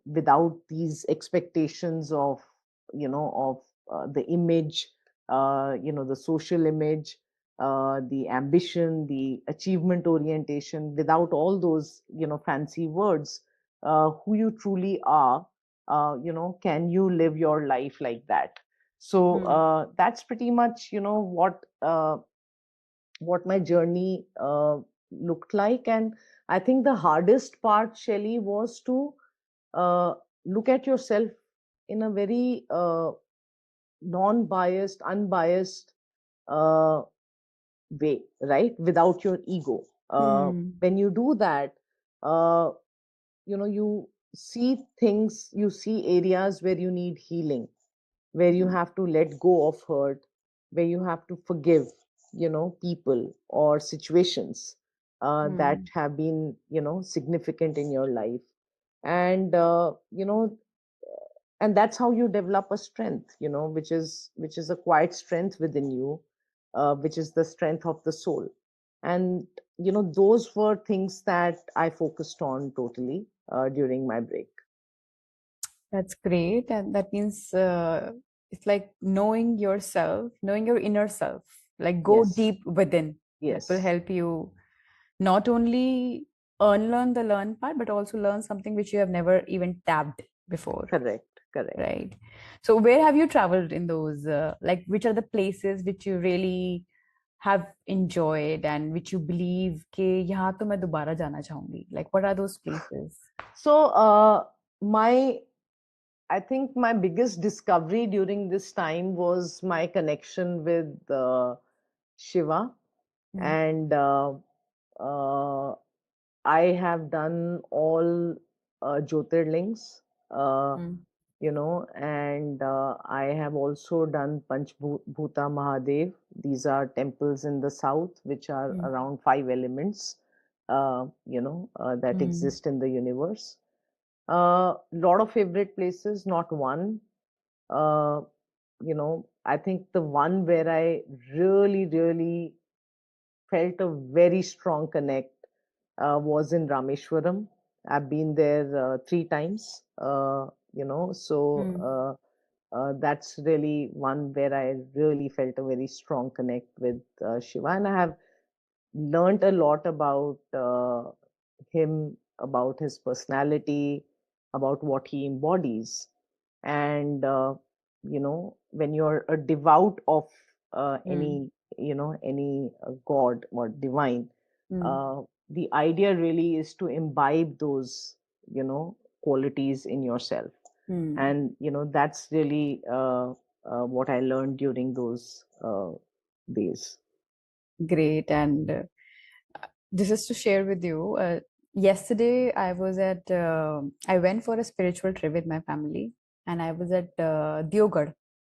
without these expectations of, the image, the social image, the ambition, the achievement orientation, without all those, fancy words, who you truly are, can you live your life like that? So mm, that's pretty much, what my journey looked like. And I think the hardest part, Shelley, was to uh, look at yourself in a very non-biased, unbiased uh, way, right? Without your ego. mm, When you do that, uh, you see things, you see areas where you need healing, where you have to let go of hurt, where you have to forgive, people or situations that mm. have been, significant in your life. And, and that's how you develop a strength, which is a quiet strength within you, which is the strength of the soul. And, those were things that I focused on totally during my break. That's great. And that means it's like knowing yourself, knowing your inner self, like go Yes, deep within. That will yes, help you not only unlearn the learn part, but also learn something which you have never even tapped before, correct, correct. right? So where have you traveled in those? Like, which are the places which you really have enjoyed and which you believe कि यहाँ तो मैं दोबारा जाना चाहूंगी? Like, what are those places? So, I think my biggest discovery during this time was my connection with Shiva, Hmm. and uh, I have done all Jyotirlings, Hmm. and I have also done Panchbhuta Mahadev. These are temples in the south, which are Hmm. around five elements, that Hmm. exist in the universe. Lot of favorite places, not one. Uh, I think the one where I really, really felt a very strong connect was in Rameshwaram. I've been there three times, so Hmm. that's really one where I really felt a very strong connect with Shiva, and I have learned a lot about him, about his personality, about what he embodies. And, when you're a devout of Hmm. any god or divine, Hmm. uh, the idea really is to imbibe those, qualities in yourself. Hmm. And, that's really what I learned during those days. Great. And this is to share with you. Yesterday, I went for a spiritual trip with my family, and I was at Diogad.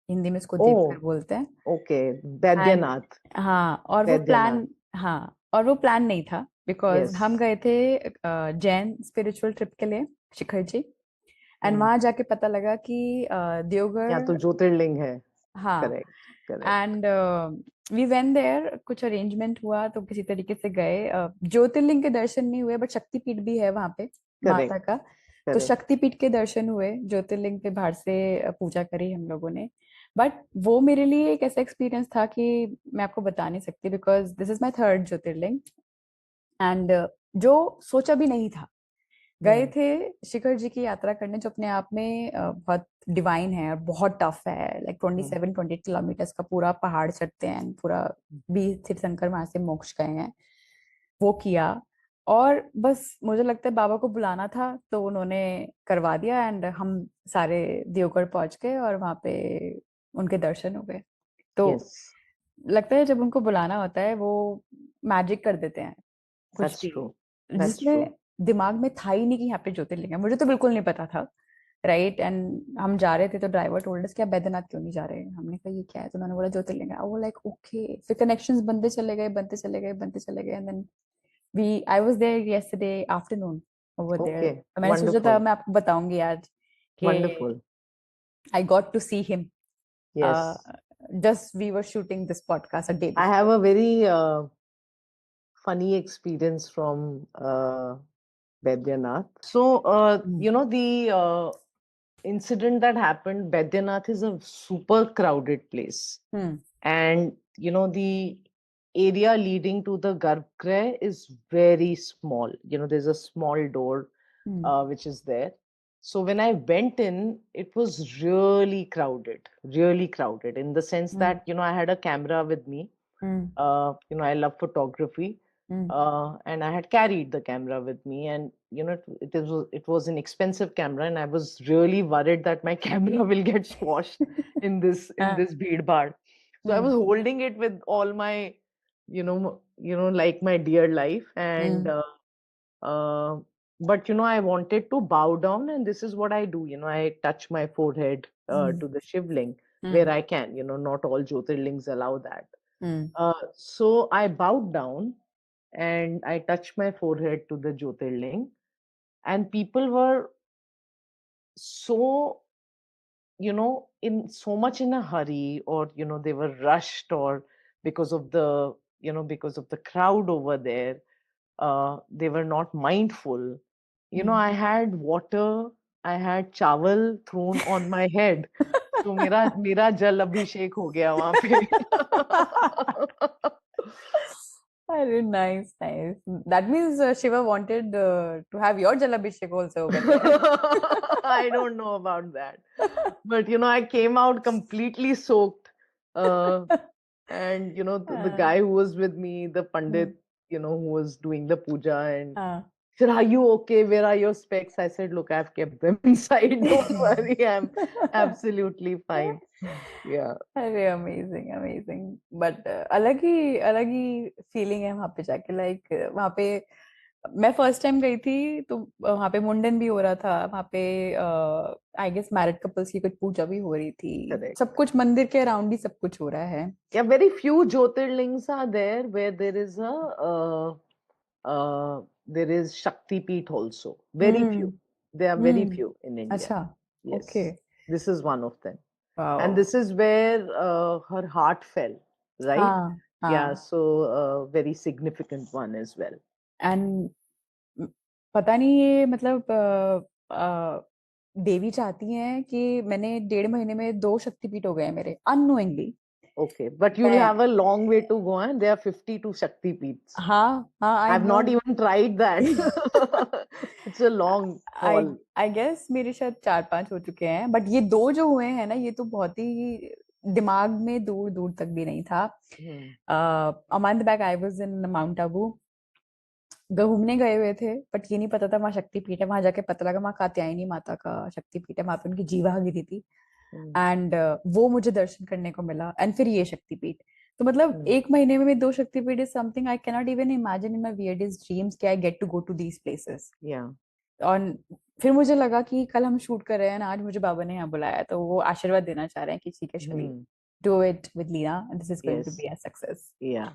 Hindi में इसको Deoghar Oh, बोलते हैं. okay. And Baidyanath. Baidyanath. और वो plan नहीं था because हम Yes. गए थे जैन स्पिरिचुअल ट्रिप के लिए शिखर जी. And Hmm. वहां जाके पता लगा कि यहाँ तो देवघर. ज्योतिर्लिंग है. हाँ. Correct. Correct. And we went there, कुछ अरेंजमेंट हुआ तो किसी तरीके से गए. ज्योतिर्लिंग के दर्शन नहीं हुए बट शक्तिपीठ भी है वहां पे माता Correct. का. तो Correct. शक्तिपीठ के दर्शन हुए, ज्योतिर्लिंग पे बाहर से पूजा करी हम लोगों ने. बट वो मेरे लिए एक ऐसा एक्सपीरियंस था कि मैं आपको बता नहीं सकती because this is my third Jyotirlinga. And जो सोचा भी नहीं था. गए Hmm. थे शिखर जी की यात्रा करने जो अपने आप में बहुत डिवाइन है और बहुत टफ है. Like Hmm. 27-28 किलोमीटर्स का पूरा पहाड़ चढ़ते हैं and पूरा 20 तीर्थंकर वहां से मोक्ष गए हैं. वो किया. और बस मुझे लगता है बाबा को बुलाना था तो उन्होंने करवा दिया एंड हम सारे देवगढ़ पहुंच गए और वहां पे उनके दर्शन हो गए. तो Yes. लगता है जब उनको बुलाना होता है वो मैजिक कर देते हैं कुछ That's भी, true. That's जिसमें true. दिमाग में था ही नहीं कि यहाँ पे ज्योतिर्लिंग है. मुझे तो बिल्कुल नहीं पता था. राइट. एंड हम जा रहे थे तो ड्राइवर टोल्ड अस कि आप बैद्यनाथ क्यों नहीं जा रहे. हमने कहा ये क्या है तो उन्होंने बोला ज्योतिर्लिंग है. वो लाइक ओके. फिर कनेक्शंस बनते चले गए बनते चले गए बनते चले गए. And then I was there yesterday afternoon over there. Okay. तो मैंने सोचा था Wonderful. मैं आपको बताऊंगी आज कि Wonderful. I got to see him. Yes. Just we were shooting this podcast a day I have before. a very funny experience from Baidyanath. So, the incident that happened, Baidyanath is a super crowded place. And, the area leading to the Garbhagriha is very small. There's a small door which is there. So when I went in, it was really crowded in the sense that, I had a camera with me. I love photography. And I had carried the camera with me, and it was an expensive camera, and I was really worried that my camera will get squashed in this bead bar. So I was holding it with all my, like my dear life, and uh, but I wanted to bow down, and this is what I do. I touch my forehead to the shivling where I can. Not all Jyotirlings allow that. So I bowed down and I touched my forehead to the Jyotirling, and people were so, in so much in a hurry, or, they were rushed, or because of the crowd over there, they were not mindful. I had water, I had chawal thrown on my head. So मेरा जल अभिषेक हो गया वहां पे. Very nice, nice. That means Shiva wanted to have your Jalabhishek also over there. I don't know about that. But, I came out completely soaked. And the Uh, guy who was with me, the hmm. Pandit, who was doing the puja, and Uh. said, "Are you okay? Where are your specs?" I said, "Look, I've kept them inside. Don't worry, I'm absolutely fine." Yeah, अरे amazing amazing but अलग ही feeling है वहां पे जाके like वहां पे मैं first time गई थी तो वहां पे मुंडन भी हो रहा था वहां पे आई गेस मैरिड कपल्स की कुछ पूजा भी हो रही थी correct. सब कुछ मंदिर के अराउंड ही सब कुछ हो रहा है Yeah, very few Jyotirlings are there where there is there is Shakti Peeth also. Very hmm few. There are very hmm few in India. अच्छा okay Yes, this is one of them. And wow this is where her heart fell, right? हाँ Yeah, हाँ so a very significant one as well. And पता नहीं ये मतलब देवी चाहती हैं कि मैंने 1.5 महीने में 2 शक्तिपीठ हो गए हैं मेरे अननोइंगली Okay, but you'll मैं have a long way to go, and there are 52 Shakti Peeths. हाँ हाँ I I've no not even tried that. It's a long I haul. I guess मेरे शायद 4-5 हो चुके हैं बट ये 2 जो हुए हैं ना ये तो बहुत ही दिमाग में दूर दूर तक भी नहीं था Hmm. A month back I was in mount Abu घूमने गए हुए थे बट ये नहीं पता था वहाँ शक्तिपीठ है वहां जाके पता लगा वहाँ कात्यायनी माता का शक्तिपीठ है वहां पे उनकी जीवा गिरी थी Hmm. एंड वो मुझे दर्शन करने को मिला एंड फिर ये शक्तिपीठ तो मतलब Hmm. 1 महीने में 2 Shaktipeeth is something I cannot even imagine in my weirdest dreams कि I get to go to these places Yeah. और फिर मुझे लगा कि कल हम शूट कर रहे हैं ना आज मुझे बाबा ने यहाँ बुलाया है, तो वो आशीर्वाद देना चाह रहे हैं कि ठीक है Shelly Hmm. Do it with Leena and this is going to Yes. Be a success Yeah.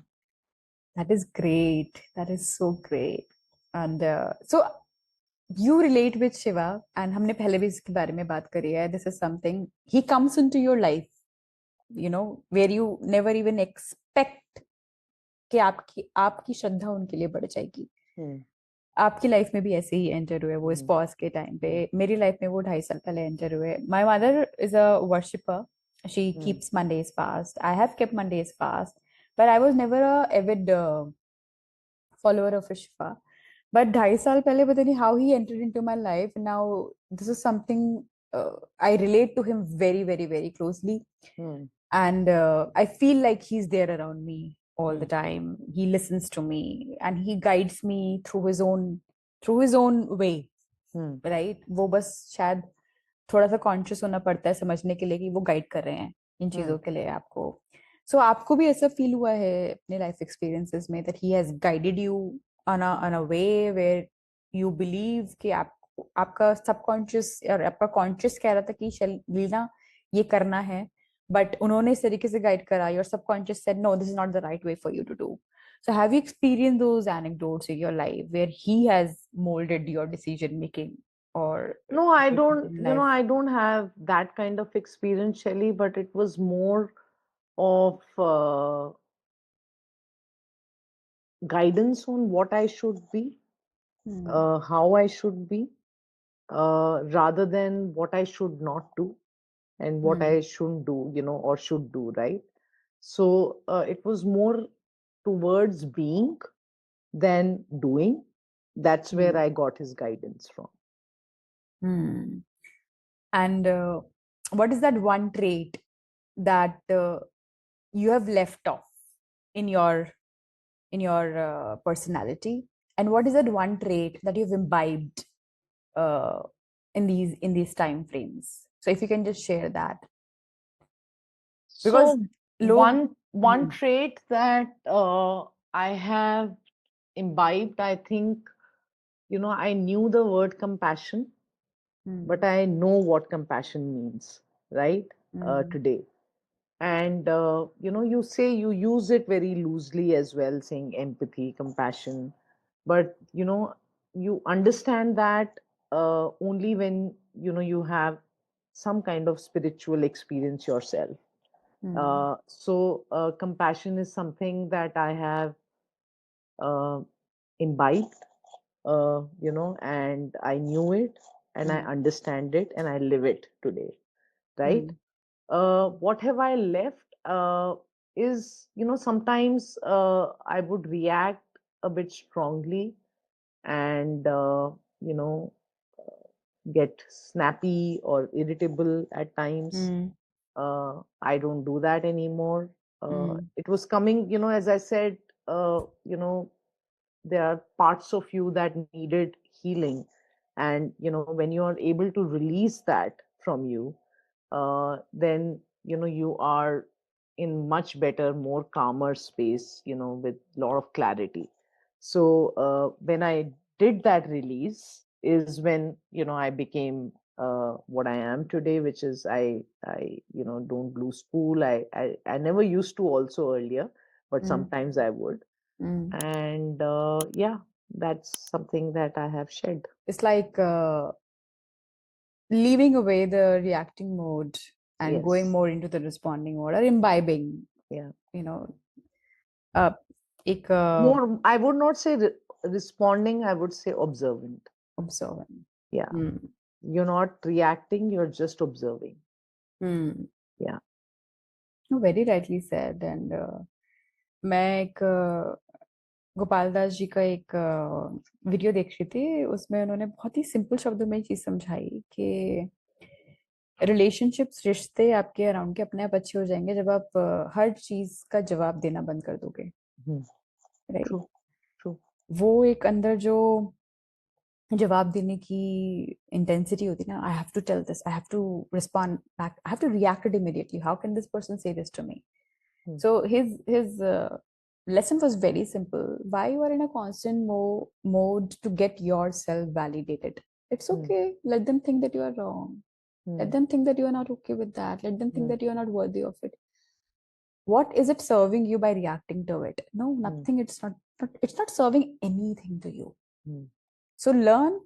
That is great that is so great and so you relate with Shiva and हमने पहले भी इसके बारे में बात करी है this is something he comes into your life you know where you never even expect कि आपकी श्रद्धा उनके लिए बढ़ जाएगी Hmm. आपकी लाइफ में भी ऐसे ही एंटर हुए वो इस Hmm. पॉज के टाइम पे Hmm. मेरी लाइफ में वो 2.5 साल पहले एंटर हुए my mother is a worshipper she Hmm. Keeps Mondays fast I have kept Mondays fast but I was never a Avid follower of Shiva. But 2.5 साल पहले पता नहीं how he entered into my life. Now this is something I relate to him very very very closely, Hmm. and I feel like he's there around me all the Hmm. time. He listens to me and he guides me through his own way. Hmm. Right? वो बस शायद थोड़ा सा conscious होना पड़ता है समझने के लिए कि वो गाइड कर रहे हैं इन Hmm. चीजों के लिए आपको सो आपको भी ऐसा फील हुआ है अपने लाइफ एक्सपीरियंसेस में that he has guided you on a way where you believe कि आप आपका सबकॉन्शियस और आपका कॉन्शियस कह रहा था कि लीना ये करना है बट उन्होंने इस तरीके से गाइड करा your subconscious said no this is not the right way for you to do so have you experienced those anecdotes in your life where he has molded your decision making or No, I decisions don't, in life? I don't have that kind of experience, Shelly, but it was more of guidance on what I should be, Hmm. how I should be, rather than what I should not do and what Hmm. I shouldn't do, or should do, right? So it was more towards being than doing. That's where Hmm. I got his guidance from. Hmm. And what is that one trait that you have left off in your personality? And what is that one trait that you've imbibed uh, in these time frames? So if you can just share that, because So log. one trait that I have imbibed, I think, I knew the word compassion, but I know what compassion means, right? Today. And, you say you use it very loosely as well, saying empathy, compassion. But, you understand that only when, you have some kind of spiritual experience yourself. So compassion is something that I have uh, imbibed, and I knew it and I understand it and I live it today, right? What have I left is, sometimes I would react a bit strongly and, get snappy or irritable at times. I don't do that anymore. It was coming, as I said, there are parts of you that needed healing. And, when you are able to release that from you, then, you are in much better, more calmer space, with a lot of clarity. So when I did that release is when, I became what I am today, which is I don't do school. I never used to also earlier, but sometimes I would. And yeah, that's something that I have shared. It's like leaving away the reacting mode and going Yes. more into the responding mode or imbibing, Yeah. uh, एक More, I would not say responding, I would say observant. observing. Yeah. You're not reacting, you're just observing. Yeah. Very rightly said. And मैं एक गोपाल दास जी का एक video देख रही थी, उसमें उन्होंने बहुत ही सिंपल शब्दों में चीज समझाई कि रिलेशनशिप्स, रिश्ते आपके अराउंड के अपने आप अच्छे हो जाएंगे जब आप हर चीज का जवाब देना बंद कर दोगे, राइट? True. True. वो एक अंदर जो जवाब देने की इंटेंसिटी होती है ना, I have to tell this, I have to respond back, I have to react immediately, how can this person say this to me? So his lesson was very simple. Why you are in a constant mode to get yourself validated? It's okay. Let them think that you are wrong. Let them think that you are not okay with that. Let them think that you are not worthy of it. What is it serving you by reacting to it? No, nothing. It's not serving anything to you. So learn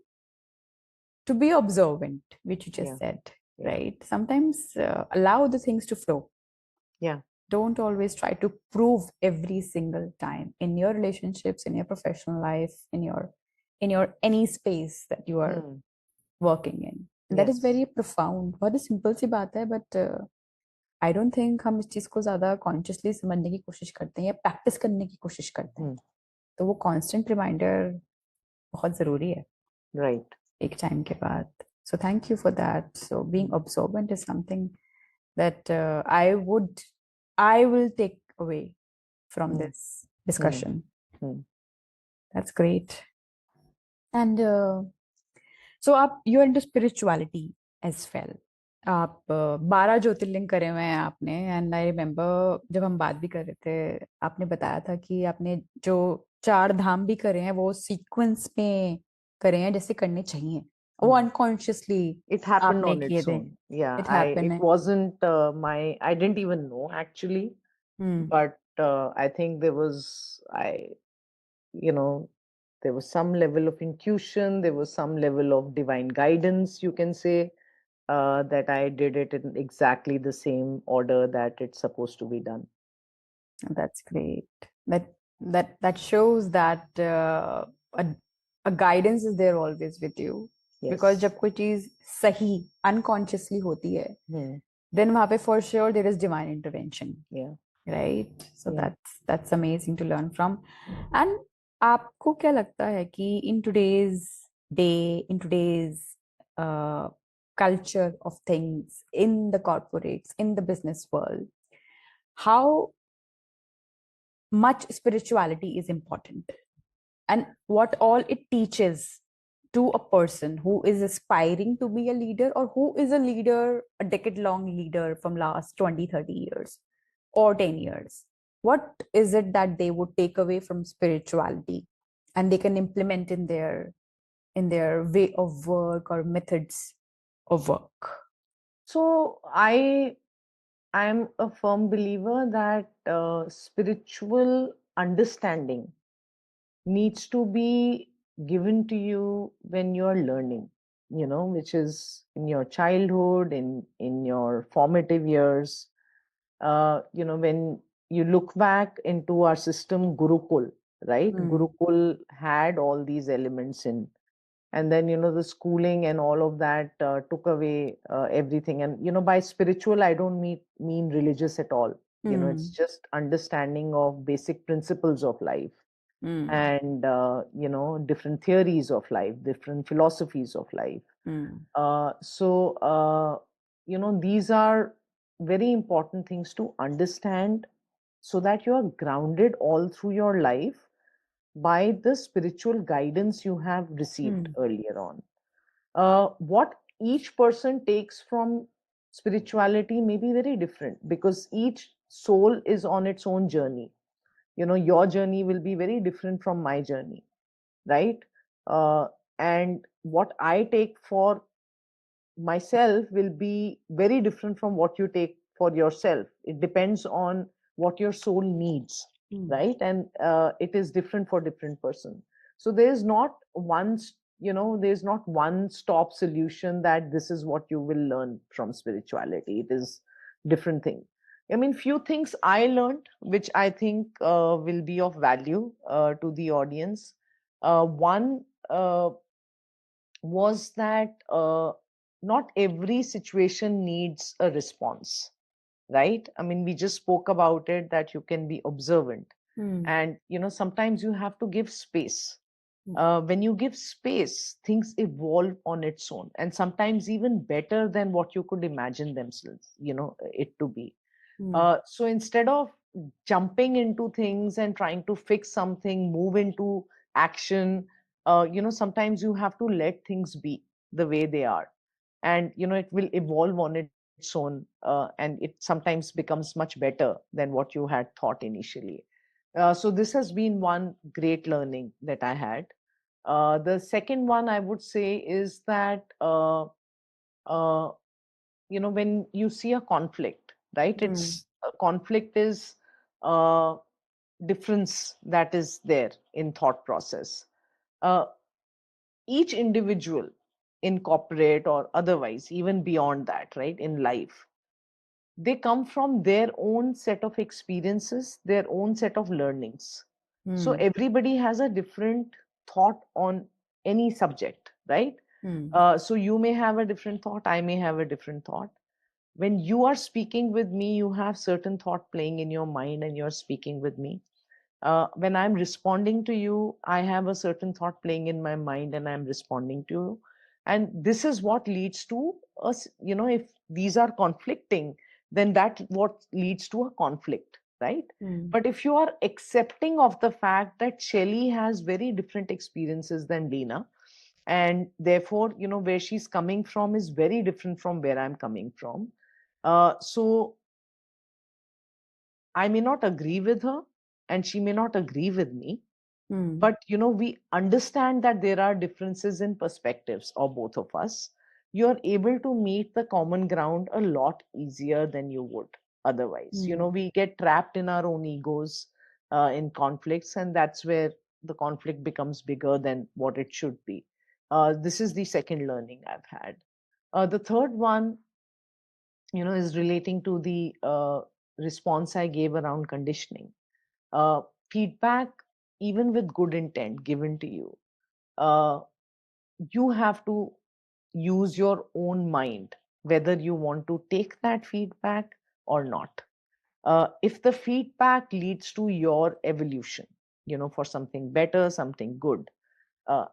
to be observant, which you just said, right? Sometimes allow the things to flow. Yeah. Don't always try to prove every single time in your relationships, in your professional life, in your any space that you are working in. And that is very profound. बहुत ही simple सी बात है, but I don't think हम इस चीज को ज्यादा consciously समझने की कोशिश करते हैं या practice करने की कोशिश करते हैं. तो वो constant reminder बहुत जरूरी है, right, एक time के बाद. So thank you for that. So being observant is something that I will take away from this discussion. That's great. And so you're into spirituality as well. आप 12 ज्योतिर्लिंग करे हुए हैं आपने. एंड आई रिमेम्बर जब हम बात भी कर रहे थे, आपने बताया था कि आपने जो 4 धाम भी करे हैं वो सीक्वेंस में करे हैं जैसे करने चाहिए. वो अनकॉन्शियसली it happened आपने on किए its थे. own. Yeah, It happened. it wasn't I didn't even know actually. But I think there was there was some level of intuition, there was some level of divine guidance, you can say, that I did it in exactly the same order that it's supposed to be done. That's great. That shows that a guidance is there always with you. Because जब कोई चीज सही unconsciously होती है, then वहाँ पे for sure there is divine intervention. Yeah. Right? So that's amazing to learn from. And आपको क्या लगता है कि in today's day, in today's culture of things, in the corporates, in the business world, how much spirituality is important and what all it teaches to a person who is aspiring to be a leader or who is a leader, a decade-long leader from last 20, 30 years or 10 years? What is it that they would take away from spirituality and they can implement in their way of work or methods of work? So I'm a firm believer that spiritual understanding needs to be given to you when you're learning, which is in your childhood, in your formative years. When you look back into our system, Gurukul, right? Gurukul had all these elements in. And then, the schooling and all of that took away everything. And, by spiritual, I don't mean religious at all. It's just understanding of basic principles of life. And different theories of life, different philosophies of life. So these are very important things to understand so that you are grounded all through your life by the spiritual guidance you have received Mm. earlier on. What each person takes from spirituality may be very different, because each soul is on its own journey. Your journey will be very different from my journey, right? uh, and what I take for myself will be very different from what you take for yourself. It depends on what your soul needs, Mm. right? And it is different for different person. So there's not one, there's not one stop solution that this is what you will learn from spirituality. It is different thing. I mean, few things I learned which I think will be of value to the audience. One was that not every situation needs a response, right? I mean, we just spoke about it, that you can be observant, Mm. and sometimes you have to give space. Mm. When you give space, things evolve on its own, and sometimes even better than what you could imagine themselves, it to be. Mm. So instead of jumping into things and trying to fix something, move into action, sometimes you have to let things be the way they are. And, it will evolve on its own. And it sometimes becomes much better than what you had thought initially. So this has been one great learning that I had. The second one I would say is that, uh, when you see a conflict, right? Mm. It's a conflict is a difference that is there in thought process. uh, each individual, in corporate or otherwise, even beyond that, right, in life, they come from their own set of experiences, their own set of learnings. So Mm. everybody has a different thought on any subject, right? Mm. So you may have a different thought, I may have a different thought. When you are speaking with me, you have certain thought playing in your mind and you're speaking with me. When I'm responding to you, I have a certain thought playing in my mind and I'm responding to you. And this is what leads to us, if these are conflicting, then that what leads to a conflict, right? Mm. But if you are accepting of the fact that Shelly has very different experiences than Leena, and therefore, where she's coming from is very different from where I'm coming from. So I may not agree with her, and she may not agree with me, Mm. but we understand that there are differences in perspectives of both of us. You're able to meet the common ground a lot easier than you would otherwise. Mm. We get trapped in our own egos in conflicts, and that's where the conflict becomes bigger than what it should be. This is the second learning I've had. The third one, is relating to the response I gave around conditioning. uh, Feedback, even with good intent given to you, uh, you have to use your own mind whether you want to take that feedback or not. If the feedback leads to your evolution, for something better, something good,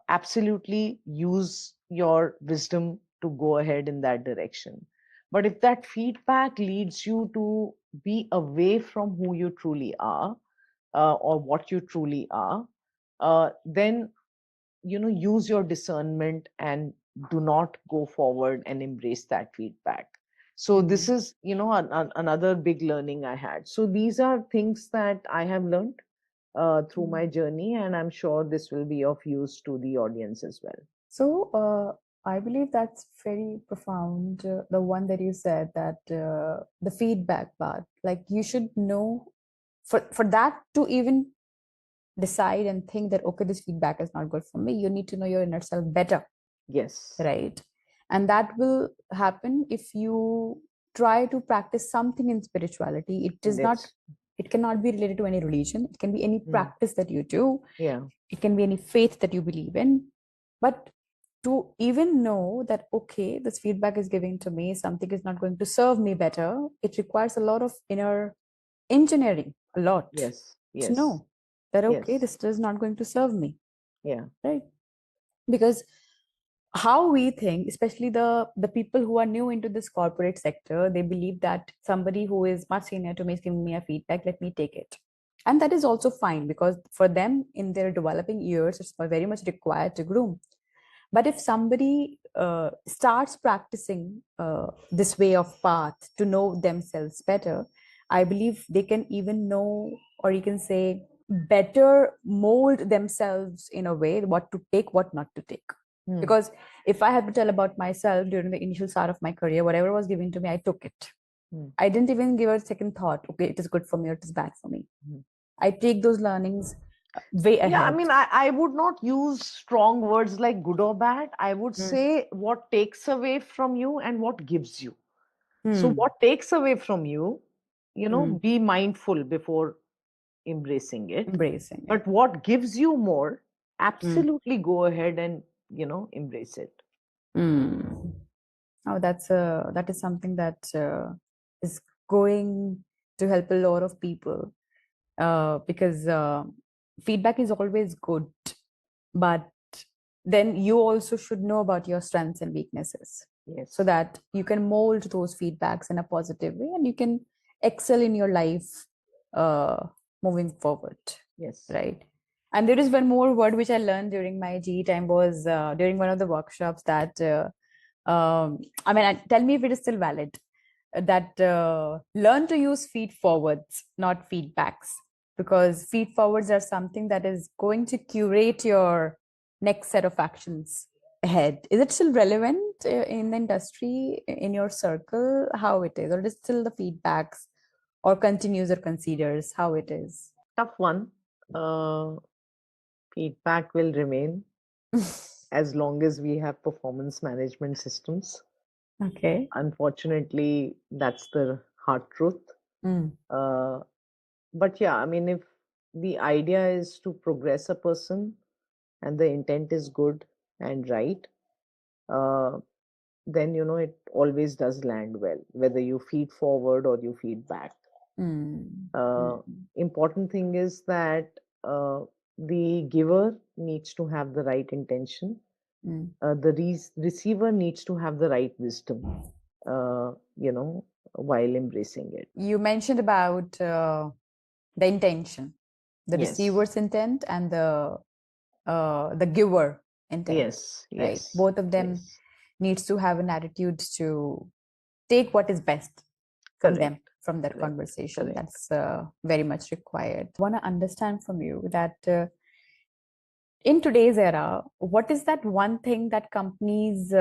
absolutely use your wisdom to go ahead in that direction. But if that feedback leads you to be away from who you truly are, or what you truly are, then use your discernment and do not go forward and embrace that feedback. So this Mm. is another big learning I had. So these are things that I have learned through Mm. my journey, and I'm sure this will be of use to the audience as well. So, I believe that's very profound. The one that you said that the feedback part, like you should know for that to even decide and think that okay, this feedback is not good for me. You need to know your inner self better, Yes, right? And that will happen if you try to practice something in spirituality. It is not. that's It cannot be related to any religion. It can be any mm, practice that you do. yeah, It can be any faith that you believe in. But to even know that okay, this feedback is giving to me, something is not going to serve me better, it requires a lot of inner engineering, a lot, yes, to yes, know that okay, yes, this is not going to serve me, yeah, right? Because how we think, especially the people who are new into this corporate sector, they believe that somebody who is much senior to me is giving me a feedback, let me take it. And that is also fine, because for them in their developing years, it's very much required to groom. But if somebody starts practicing this way of path to know themselves better, I believe they can even know, or you can say, better mold themselves in a way what to take, what not to take. Because if I had to tell about myself during the initial start of my career, whatever was given to me, I took it. I didn't even give a second thought, okay, it is good for me or it is bad for me. I take those learnings way ahead. Yeah, I mean, I would not use strong words like good or bad. I would say what takes away from you and what gives you. So what takes away from you, be mindful before embracing it. Embracing But it. what gives you more, absolutely go ahead and, embrace it. Oh, that is something that is going to help a lot of people, because feedback is always good, but then you also should know about your strengths and weaknesses, Yes. so that you can mold those feedbacks in a positive way and you can excel in your life moving forward. Yes. Right. And there is one more word which I learned during my GE time, was during one of the workshops, that I mean, tell me if it is still valid, that learn to use feed forwards, not feedbacks, because feed forwards are something that is going to curate your next set of actions ahead. Is it still relevant in the industry, in your circle, how it is, or it is still the feedbacks, or continues or considers, how it is? Tough one. Feedback will remain as long as we have performance management systems. Okay. Unfortunately, that's the hard truth. But yeah, I mean, if the idea is to progress a person and the intent is good and right, then it always does land well, whether you feed forward or you feed back. Important thing is that the giver needs to have the right intention. The receiver needs to have the right wisdom, while embracing it. You mentioned about the intention, the Yes. receiver's intent and the giver intent. Yes, Right. yes, Both of them yes. needs to have an attitude to take what is best from them, Correct, from that correct, conversation. correct. That's very much required. I want to understand from you that in today's era, what is that one thing that companies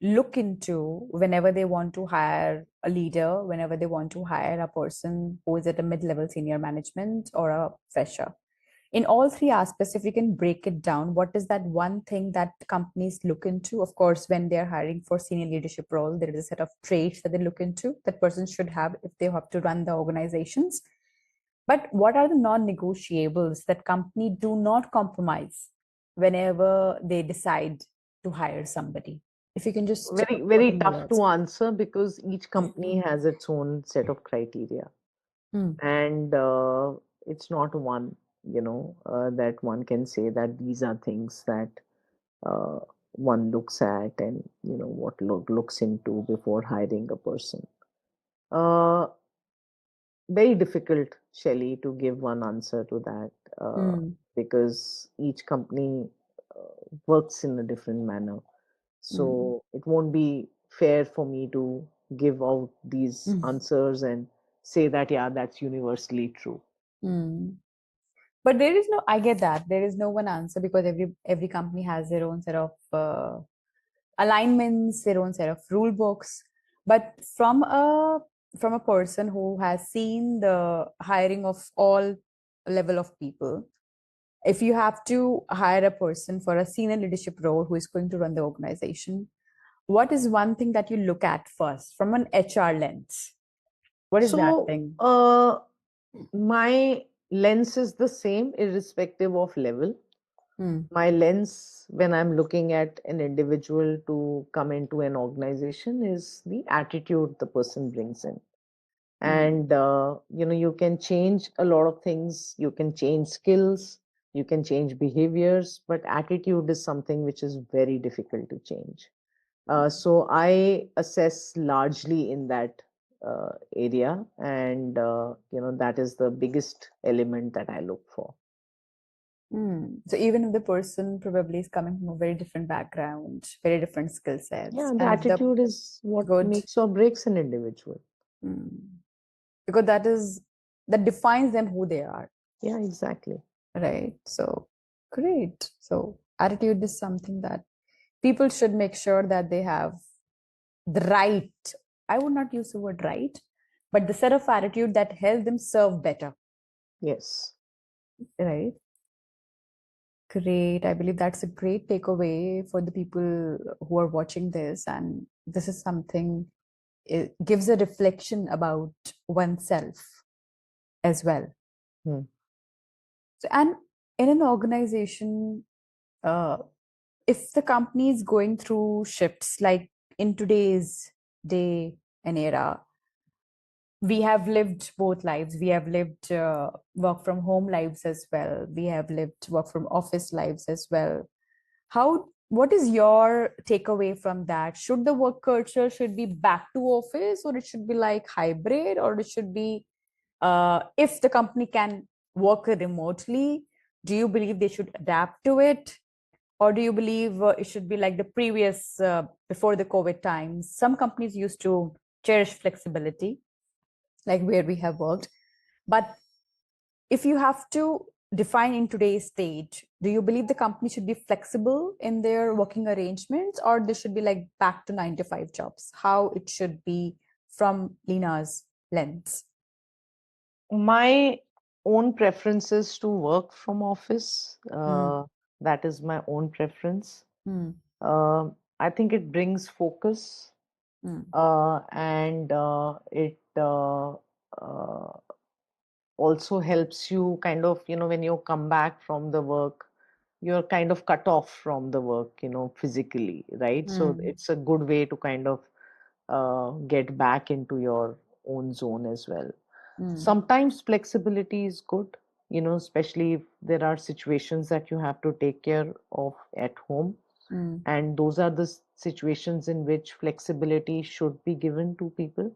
look into whenever they want to hire a leader, whenever they want to hire a person who is at a mid-level senior management or a fresher? In all three aspects, if you can break it down, what is that one thing that companies look into? Of course, when they're hiring for senior leadership role, there is a set of traits that they look into that person should have if they have to run the organizations. But what are the non-negotiables that company do not compromise whenever they decide to hire somebody? If you can just Very, put very in tough words. to answer because each company has its own set of criteria. And it's not one, that one can say that these are things that uh, one looks at and, what looks into before hiring a person. Uh, Very difficult, Shelley, to give one answer to that because each company works in a different manner. So it won't be fair for me to give out these answers and say that, yeah, that's universally true. But there is no, I get that. There is no one answer, because every company has their own set of alignments, their own set of rule books. But from a person who has seen the hiring of all level of people, if you have to hire a person for a senior leadership role who is going to run the organization, what is one thing that you look at first from an HR lens? What is that So, thing? my lens is the same irrespective of level. My lens when I'm looking at an individual to come into an organization is the attitude the person brings in. And, you can change a lot of things. You can change skills. You can change behaviors, but attitude is something which is very difficult to change. So I assess largely in that area, and that is the biggest element that I look for. So even if the person probably is coming from a very different background, very different skill sets, Yeah, the and if the attitude is what good, makes or breaks an individual. because that defines them who they are, Yeah, exactly. right? So great. So attitude is something that people should make sure that they have the right. I would not use the word right, but the set of attitude that helps them serve better, Yes. right? Great. I believe that's a great takeaway for the people who are watching this. And this is something, it gives a reflection about oneself as well. Hmm. So, and in an organization, uh, if the company is going through shifts, like in today's day and era, we have lived both lives. We have lived work from home lives as well. We have lived work from office lives as well. What is your takeaway from that? Should the work culture should be back to office, or it should be like hybrid, or it should be if the company can work remotely, do you believe they should adapt to it? Or do you believe it should be like the previous before the COVID times? Some companies used to cherish flexibility, like where we have worked. But if you have to define in today's stage, do you believe the company should be flexible in their working arrangements, or they should be like back to 9 to 5 jobs? How it should be from Leena's lens? My own preference is to work from office. That is my own preference. I think it brings focus, and it also helps you kind of, when you come back from the work, you're kind of cut off from the work, physically, right? So it's a good way to kind of get back into your own zone as well. Sometimes flexibility is good, especially if there are situations that you have to take care of at home. And those are the situations in which flexibility should be given to people.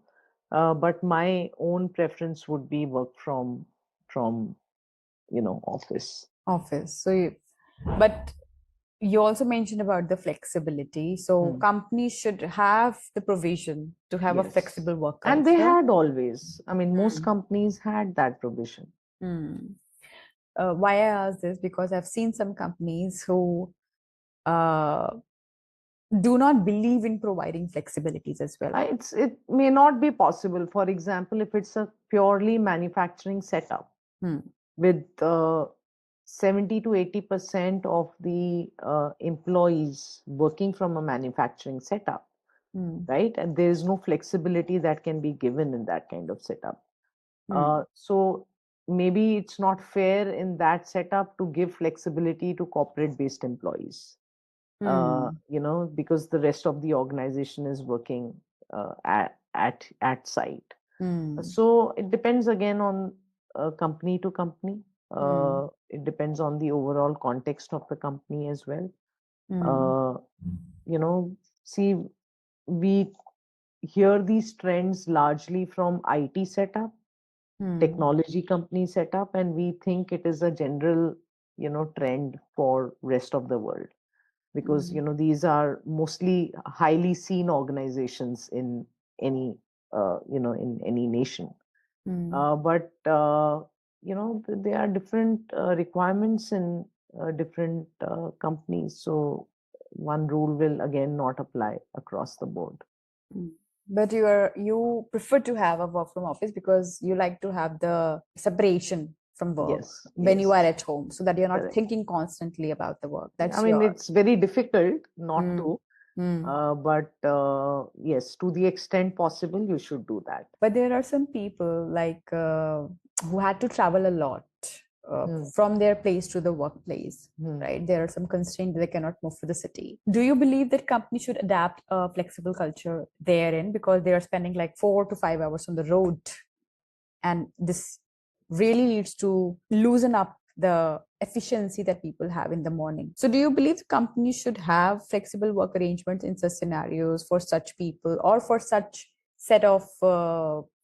But my own preference would be work from office. Office. But you also mentioned about the flexibility. So companies should have the provision to have a Yes. flexible work And they culture. had always, I mean, most companies had that provision. Why I ask this, because I've seen some companies who uh, do not believe in providing flexibilities as well. It may not be possible. For example, if it's a purely manufacturing setup with 70 to 80% of the employees working from a manufacturing setup, right? And there is no flexibility that can be given in that kind of setup. So maybe it's not fair in that setup to give flexibility to corporate-based employees. Because the rest of the organization is working at site. So it depends again on company to company. It depends on the overall context of the company as well. See, we hear these trends largely from IT setup, technology company setup, and we think it is a general, trend for rest of the world, because these are mostly highly seen organizations in any in any nation. But there are different requirements in different companies, so one rule will again not apply across the board. But you prefer to have a work from office because you like to have the separation from work Yes, when you are yes, at home, so that you're not correct. thinking constantly about the work. That's I mean, your. it's very difficult not to, but yes, to the extent possible, you should do that. But there are some people like who had to travel a lot from their place to the workplace, right? There are some constraints they cannot move to the city. Do you believe that companies should adapt a flexible culture therein, because they are spending like 4 to 5 hours on the road, and this really leads to loosen up the efficiency that people have in the morning. So do you believe companies should have flexible work arrangements in such scenarios for such people, or for such set of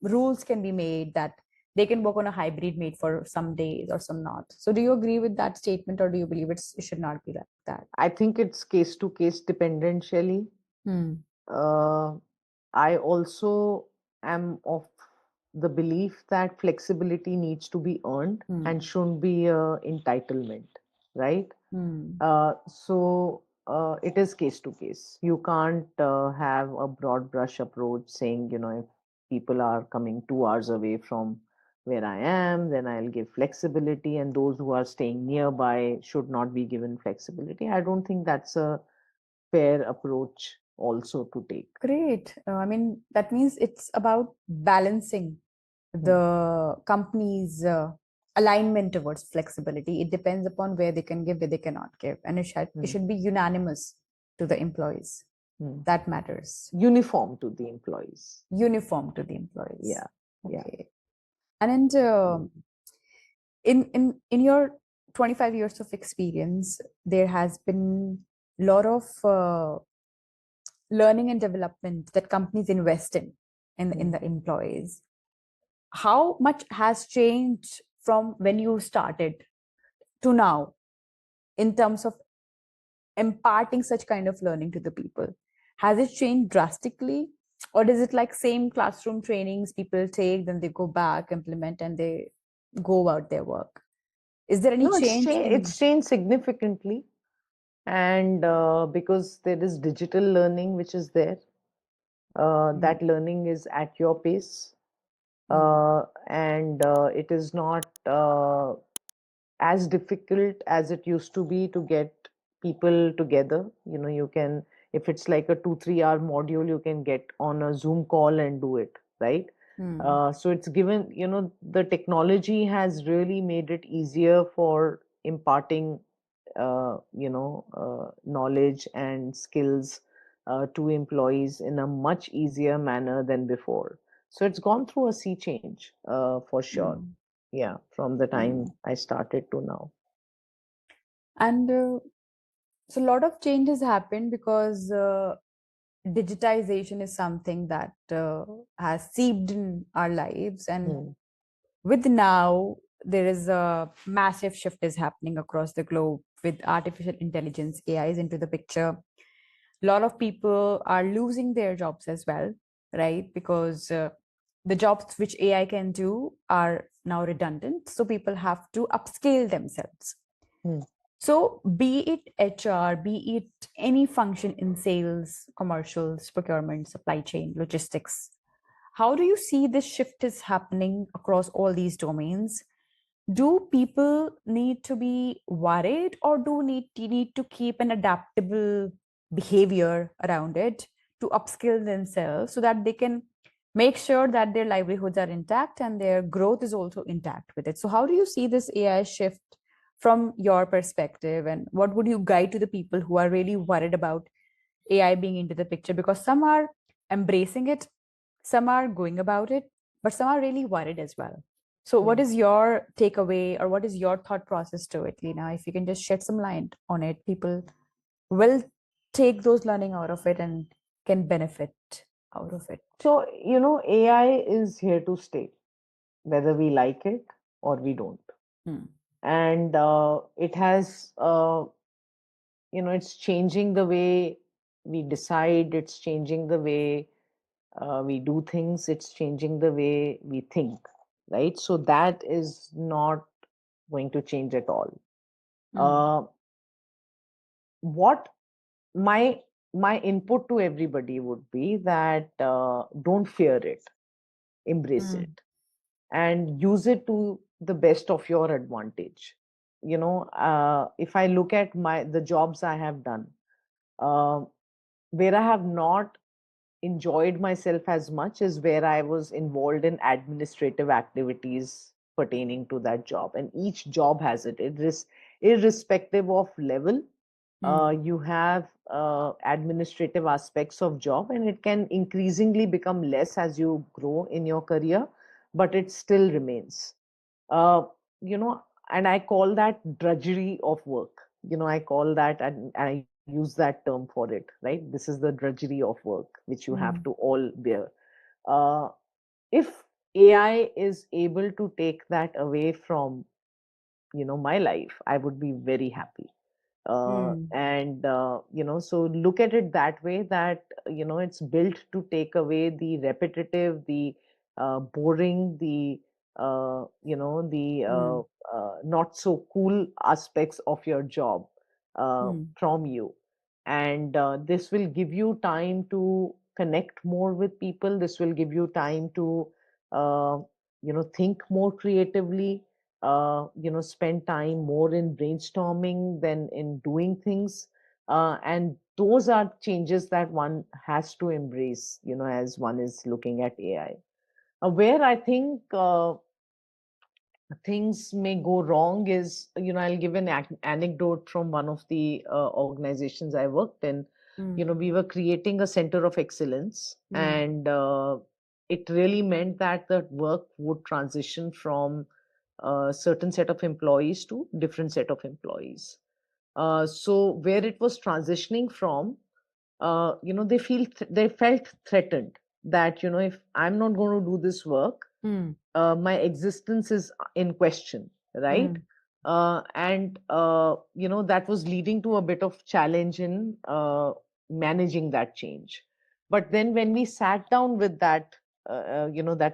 rules can be made that they can work on a hybrid made for some days or some not? So do you agree with that statement, or do you believe it should not be like that? I think it's case to case dependent, Shelley. Hmm. Uh, I also am of the belief that flexibility needs to be earned Hmm. and shouldn't be a entitlement, right? Hmm. So it is case to case. You can't have a broad brush approach saying, if people are coming 2 hours away from where I am, then I'll give flexibility, and those who are staying nearby should not be given flexibility. I don't think that's a fair approach also to take. Great. I mean, that means it's about balancing Hmm. the company's alignment towards flexibility. It depends upon where they can give, where they cannot give, and it Hmm. should be unanimous to the employees. Hmm. That matters. Uniform to the employees. Uniform to the employees. Yeah, yeah. Okay. And in your 25 years of experience, there has been a lot of learning and development that companies invest in Hmm. the employees. How much has changed from when you started to now in terms of imparting such kind of learning to the people? Has it changed drastically, or is it like same classroom trainings people take, then they go back, implement, and they go about their work? Is there any No, it's change changed. in? It's changed significantly, and because there is digital learning which is there, Mm, that learning is at your pace, mm, and it is not as difficult as it used to be to get people together. You can, if it's like a 2 3 hour module, you can get on a Zoom call and do it, right? mm, So it's given, the technology has really made it easier for imparting knowledge and skills to employees in a much easier manner than before. So it's gone through a sea change, for sure. mm, Yeah, from the time mm. I started to now. And so a lot of change has happened because digitization is something that has seeped in our lives, and Hmm. with now there is a massive shift is happening across the globe with artificial intelligence, AI is into the picture. A lot of people are losing their jobs as well, right? Because the jobs which AI can do are now redundant, so people have to upscale themselves. Hmm. So, be it HR, be it any function in sales, commercials, procurement, supply chain, logistics, how do you see this shift is happening across all these domains? Do people need to be worried, or need to keep an adaptable behavior around it to upskill themselves so that they can make sure that their livelihoods are intact and their growth is also intact with it? So how do you see this AI shift from your perspective, and what would you guide to the people who are really worried about AI being into the picture? Because some are embracing it, some are going about it, but some are really worried as well. So, what Hmm. is your takeaway, or what is your thought process to it, Leena? If you can just shed some light on it, people will take those learning out of it and can benefit out of it. So, AI is here to stay, whether we like it or we don't. Hmm. And it has, it's changing the way we decide, it's changing the way we do things, it's changing the way we think, right? So that is not going to change at all. Hmm. Uh, what my my input to everybody would be that don't fear it, embrace Hmm. it, and use it to the best of your advantage. If I look at the jobs I have done, uh, where I have not enjoyed myself as much is where I was involved in administrative activities pertaining to that job. And each job has it. It is irrespective of level. Hmm. You have administrative aspects of job, and it can increasingly become less as you grow in your career, but it still remains. Uh, you know, and I call that drudgery of work. I call that, and I use that term for it, right? This is the drudgery of work which you have to Mm. all bear. uh, if AI is able to take that away from my life, I would be very happy. Mm. And so look at it that way, that it's built to take away the repetitive, the boring, the Mm. not so cool aspects of your job Mm. from you. And this will give you time to connect more with people. This will give you time to uh, think more creatively, spend time more in brainstorming than in doing things. And those are changes that one has to embrace, as one is looking at AI. Where I think things may go wrong is, I'll give an anecdote from one of the organizations I worked in. Mm. We were creating a center of excellence, Mm. and it really meant that the work would transition from a certain set of employees to different set of employees. So where it was transitioning from, they felt threatened that, if I'm not going to do this work, Mm. my existence is in question, right? Mm. And that was leading to a bit of challenge in managing that change. But then when we sat down with that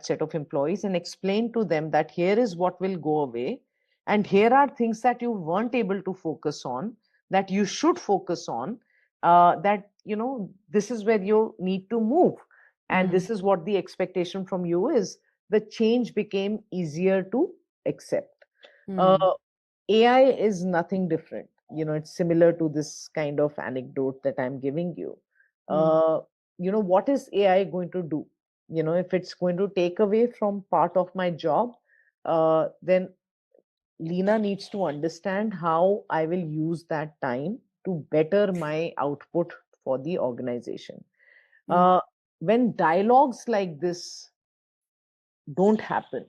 set of employees and explained to them that here is what will go away, and here are things that you weren't able to focus on, that you should focus on, that this is where you need to move, and Mm. this is what the expectation from you is, the change became easier to accept. Mm. Uh, AI is nothing different. It's similar to this kind of anecdote that I'm giving you. Mm. Uh, what is AI going to do? If it's going to take away from part of my job, then Leena needs to understand how I will use that time to better my output for the organization. Mm. Uh, when dialogues like this don't happen,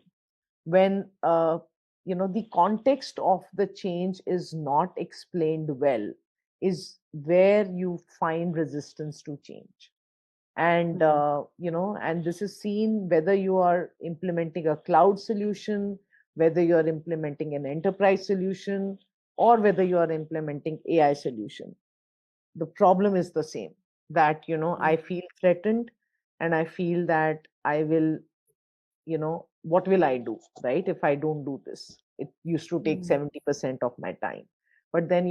when the context of the change is not explained well, is where you find resistance to change. And Mm. and this is seen whether you are implementing a cloud solution, whether you are implementing an enterprise solution, or whether you are implementing AI solution. The problem is the same, that I Mm. feel threatened, and I feel that I will, what will I do, right, if I don't do this? It used to take Mm. 70% of my time. But then,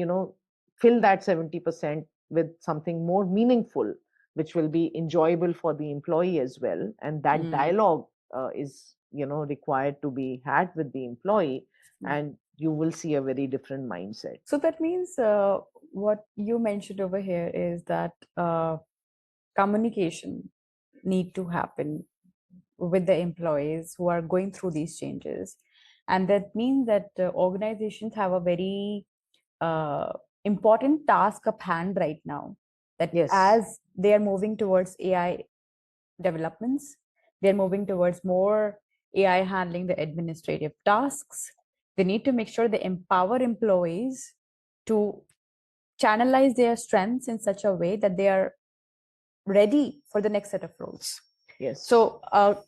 fill that 70% with something more meaningful, which will be enjoyable for the employee as well. And that Mm. dialogue is, required to be had with the employee, Mm. and you will see a very different mindset. So that means what you mentioned over here is that communication need to happen with the employees who are going through these changes, and that means that organizations have a very uh, important task up hand right now, that Yes, as they are moving towards AI developments, they're moving towards more AI handling the administrative tasks. They need to make sure they empower employees to channelize their strengths in such a way that they are ready for the next set of roles. yes, So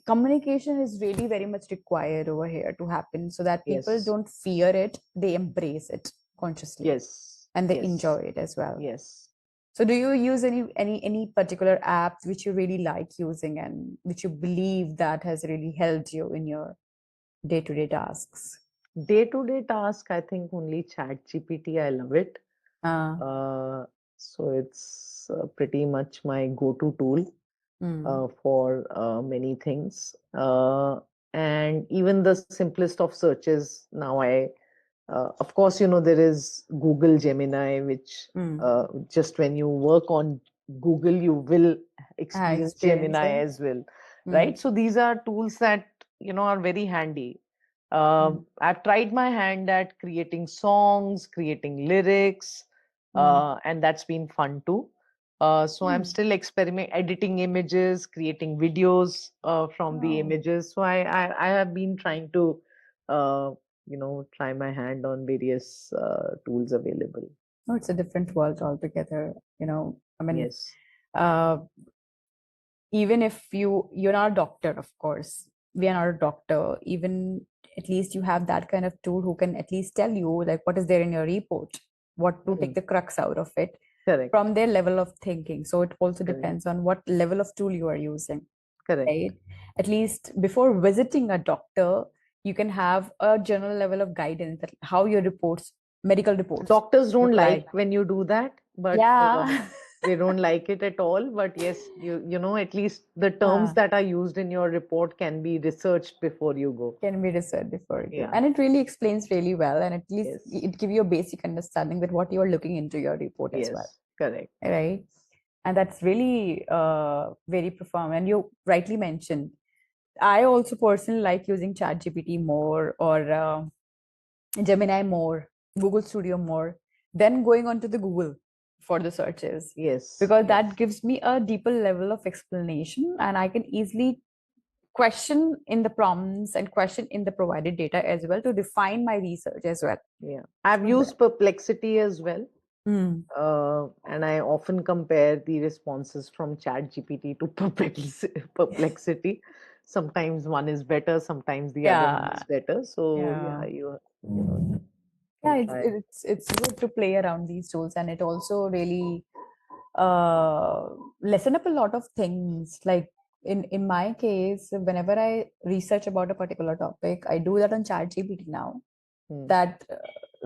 communication is really very much required over here to happen, so that people yes, don't fear it, they embrace it consciously yes, and they enjoy yes, it as well. yes. So do you use any particular app which you really like using and which you believe that has really helped you in your day-to-day tasks? Day-to-day task, I think only Chat GPT. I love it. Uh, Uh, so it's pretty much my go-to tool mm. for many things. And even the simplest of searches now, of course, there is Google Gemini, which Mm. just when you work on Google, you will I experience experience Gemini it. as well, Mm. right? So these are tools that, are very handy. Mm. I've tried my hand at creating songs, creating lyrics, Mm. and that's been fun too. So I'm Mm. still editing images, creating videos from the Oh. images. So I have been trying to try my hand on various tools available. No, it's a different world altogether. I mean, Yes, uh, even if you're not a doctor, of course, we are not a doctor. Even at least you have that kind of tool who can at least tell you like what is there in your report, what to take mm, the crux out of it correct, from their level of thinking. So it also correct, depends on what level of tool you are using, correct. right? At least before visiting a doctor, you can have a general level of guidance that how your reports, medical reports, Doctors don't look like. like when you do that, but Yeah. they don't like it at all. But yes, at least the terms Ah, that are used in your report can be researched before you go. can be researched before you, Yeah, and it really explains really well, and at least yes, it give you a basic understanding that what you are looking into your report as well, yes, correct. right? And that's really very profound. And you rightly mentioned, I also personally like using ChatGPT more, or Gemini more, Google Studio more, than going onto the Google for the searches, Yes, because yes, that gives me a deeper level of explanation, and I can easily question in the prompts and question in the provided data as well to define my research as well. yeah. I've So used Perplexity as well. mm, And I often compare the responses from ChatGPT to Perplexity. Sometimes one is better, sometimes the other one yeah, is better. So yeah, yeah, you yeah. can It's try. it's it's good to play around these tools, and it also really uh lessen up a lot of things. Like in my case, whenever I research about a particular topic, I do that on ChatGPT now. Hmm. That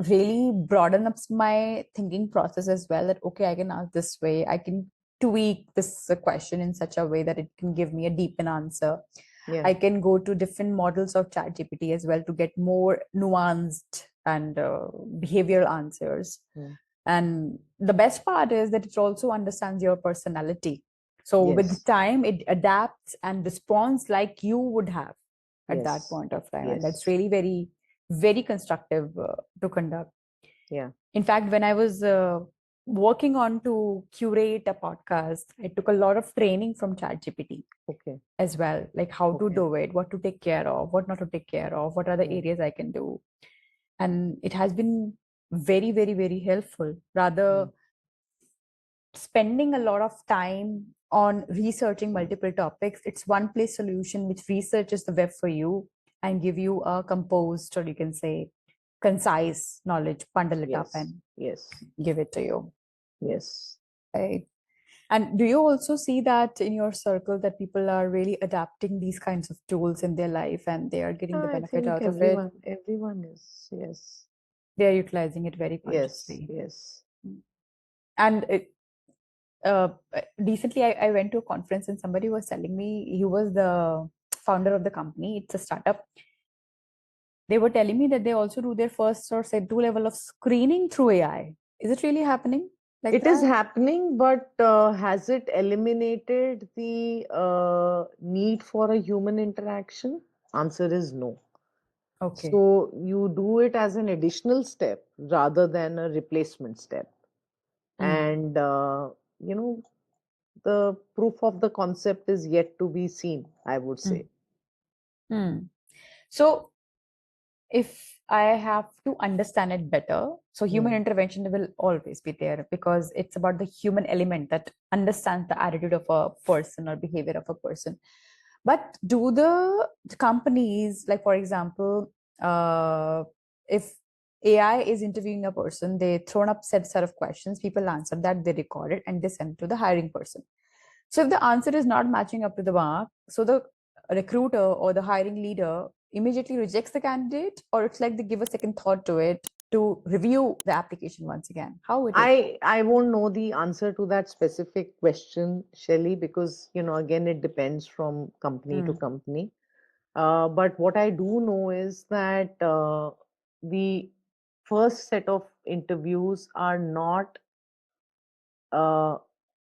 really broadens my thinking process as well, that okay, I can ask this way, I can tweak this question in such a way that it can give me a deepened answer. Yeah. I can go to different models of chat gpt as well to get more nuanced and behavioral answers. Hmm. And the best part is that it also understands your personality, so with Yes. time it adapts and responds like you would have at that Yes. point of time, and that's Yes. really very very constructive to conduct. Yeah. In fact, when I was working on to curate a podcast, I took a lot of training from ChatGPT Okay. as well, like how to Okay. do it, what to take care of, what not to take care of, what are the Hmm. areas I can do. And it has been very, very, very helpful. Hmm. Rather spending a lot of time on researching multiple topics, it's one place solution which researches the web for you and give you a composed, or you can say concise knowledge, bundle it up Yes. and Yes. give it to you. Yes. Right. And do you also see that in your circle that people are really adapting these kinds of tools in their life and they are getting the I benefit think out of it? everyone is. Yes. They are utilizing it very Yes. consciously. Yes. And uh, recently, I went to a conference and somebody was telling me, he was the founder of the company. It's a startup. They were telling me that they also do their first or second two level of screening through AI. Is it really happening like It is that? happening, but has it eliminated the need for a human interaction? Answer is no. Okay. So you do it as an additional step rather than a replacement step. Mm. And, the proof of the concept is yet to be seen, I would say. Mm. Mm. So if I have to understand it better, so human Hmm. intervention will always be there because it's about the human element that understands the attitude of a person or behavior of a person. But do the companies, like for example, if AI is interviewing a person, they thrown up set of questions, people answer that, they record it, and they send to the hiring person. So if the answer is not matching up to the mark, so the recruiter or the hiring leader immediately rejects the candidate, or it's like they give a second thought to it to review the application once again. How it is? I won't know the answer to that specific question, Shelly, because again it depends from company to Mm, company. But what I do know is that the first set of interviews are not uh,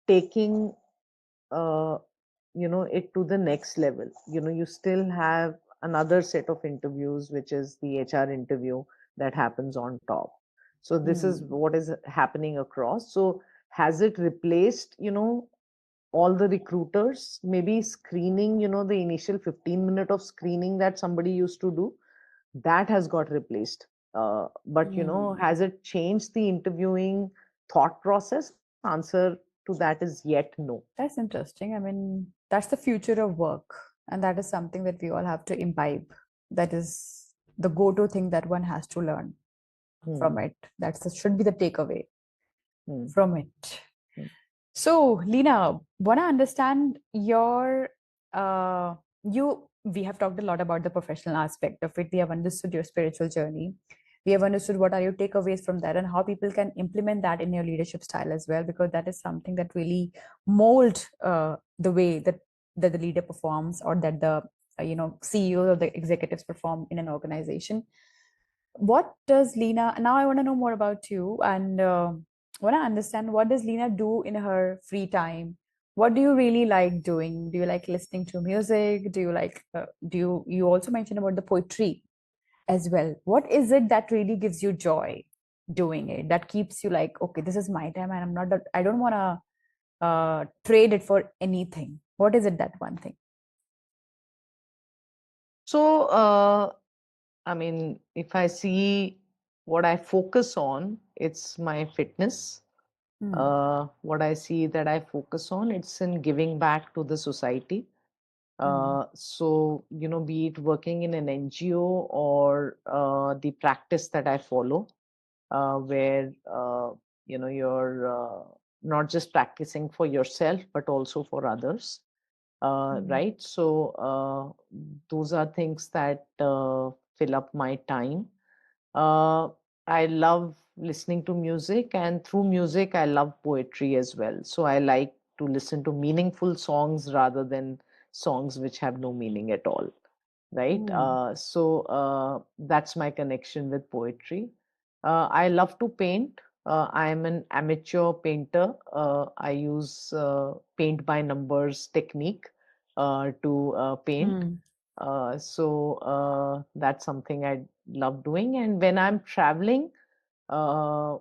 taking uh, it to the next level. You still have another set of interviews, which is the HR interview that happens on top. So this is mm, what is happening across. So has it replaced all the recruiters? Maybe screening, the initial 15 minute of screening that somebody used to do. that has got replaced. But Hmm. has it changed the interviewing thought process? Answer to that is yet no. That's interesting. I mean, that's the future of work, and that is something that we all have to imbibe. That is the go-to thing that one has to learn Hmm. from it. Should be the takeaway Hmm. from it. Hmm. So, Leena, want to understand your you. We have talked a lot about the professional aspect of it. We have understood your spiritual journey. We have understood what are your takeaways from that and how people can implement that in your leadership style as well, because that is something that really mold the way that the leader performs, or that the CEO or the executives perform in an organization. What does Leena, now I want to know more about you, and want to understand, what does Leena do in her free time? What do you really like doing? Do you like listening to music? Do you like, you also mentioned about the poetry as well. What is it that really gives you joy doing it, that keeps you like, okay, this is my time and I don't want to trade it for anything? What is it, that one thing? So, I mean, if I see what I focus on, it's my fitness. Hmm. What I see that I focus on, it's in giving back to the society. Hmm. So, be it working in an NGO or the practice that I follow, where, you're not just practicing for yourself, but also for others. Hmm. Right? So, those are things that fill up my time. Uh, I love listening to music, and through music, I love poetry as well. So I like to listen to meaningful songs rather than songs which have no meaning at all. Right? Hmm. So that's my connection with poetry. I love to paint. I am an amateur painter. I use paint by numbers technique to paint. Hmm. So that's something I love doing. And when I'm traveling, uh,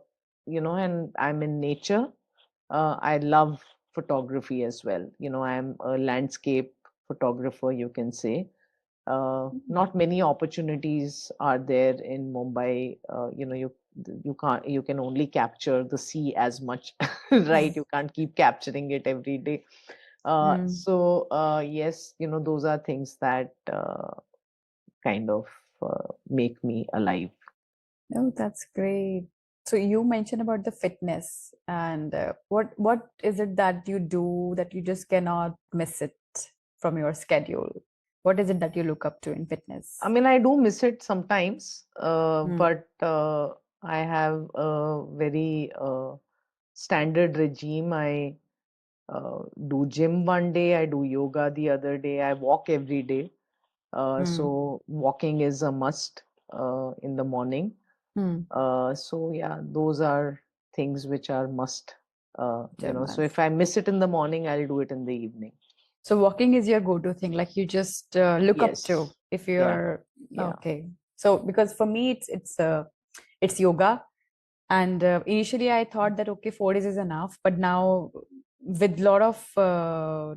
and I'm in nature, I love photography as well. I'm a landscape photographer, you can say. Not many opportunities are there in Mumbai. You can only capture the sea as much, right? You can't keep capturing it every day. Hmm. So yes, those are things that kind of make me alive. Oh, that's great. So you mentioned about the fitness, and what is it that you do that you just cannot miss it from your schedule? What is it that you look up to in I fitness? mean, I do miss it sometimes, Hmm. but I have a very standard regime. I do gym one day, I do yoga the other day, I walk every day. Hmm. So walking is a must in the morning. Hmm. So yeah, those are things which are must. So if Gymnast. I miss it in the morning, I'll do it in the evening. So walking is your go-to thing, like you just look up to Yes. if Yeah. you're Yeah. okay. So because for me it's yoga. And initially, I thought that okay, 4 days is enough. But now, with a lot of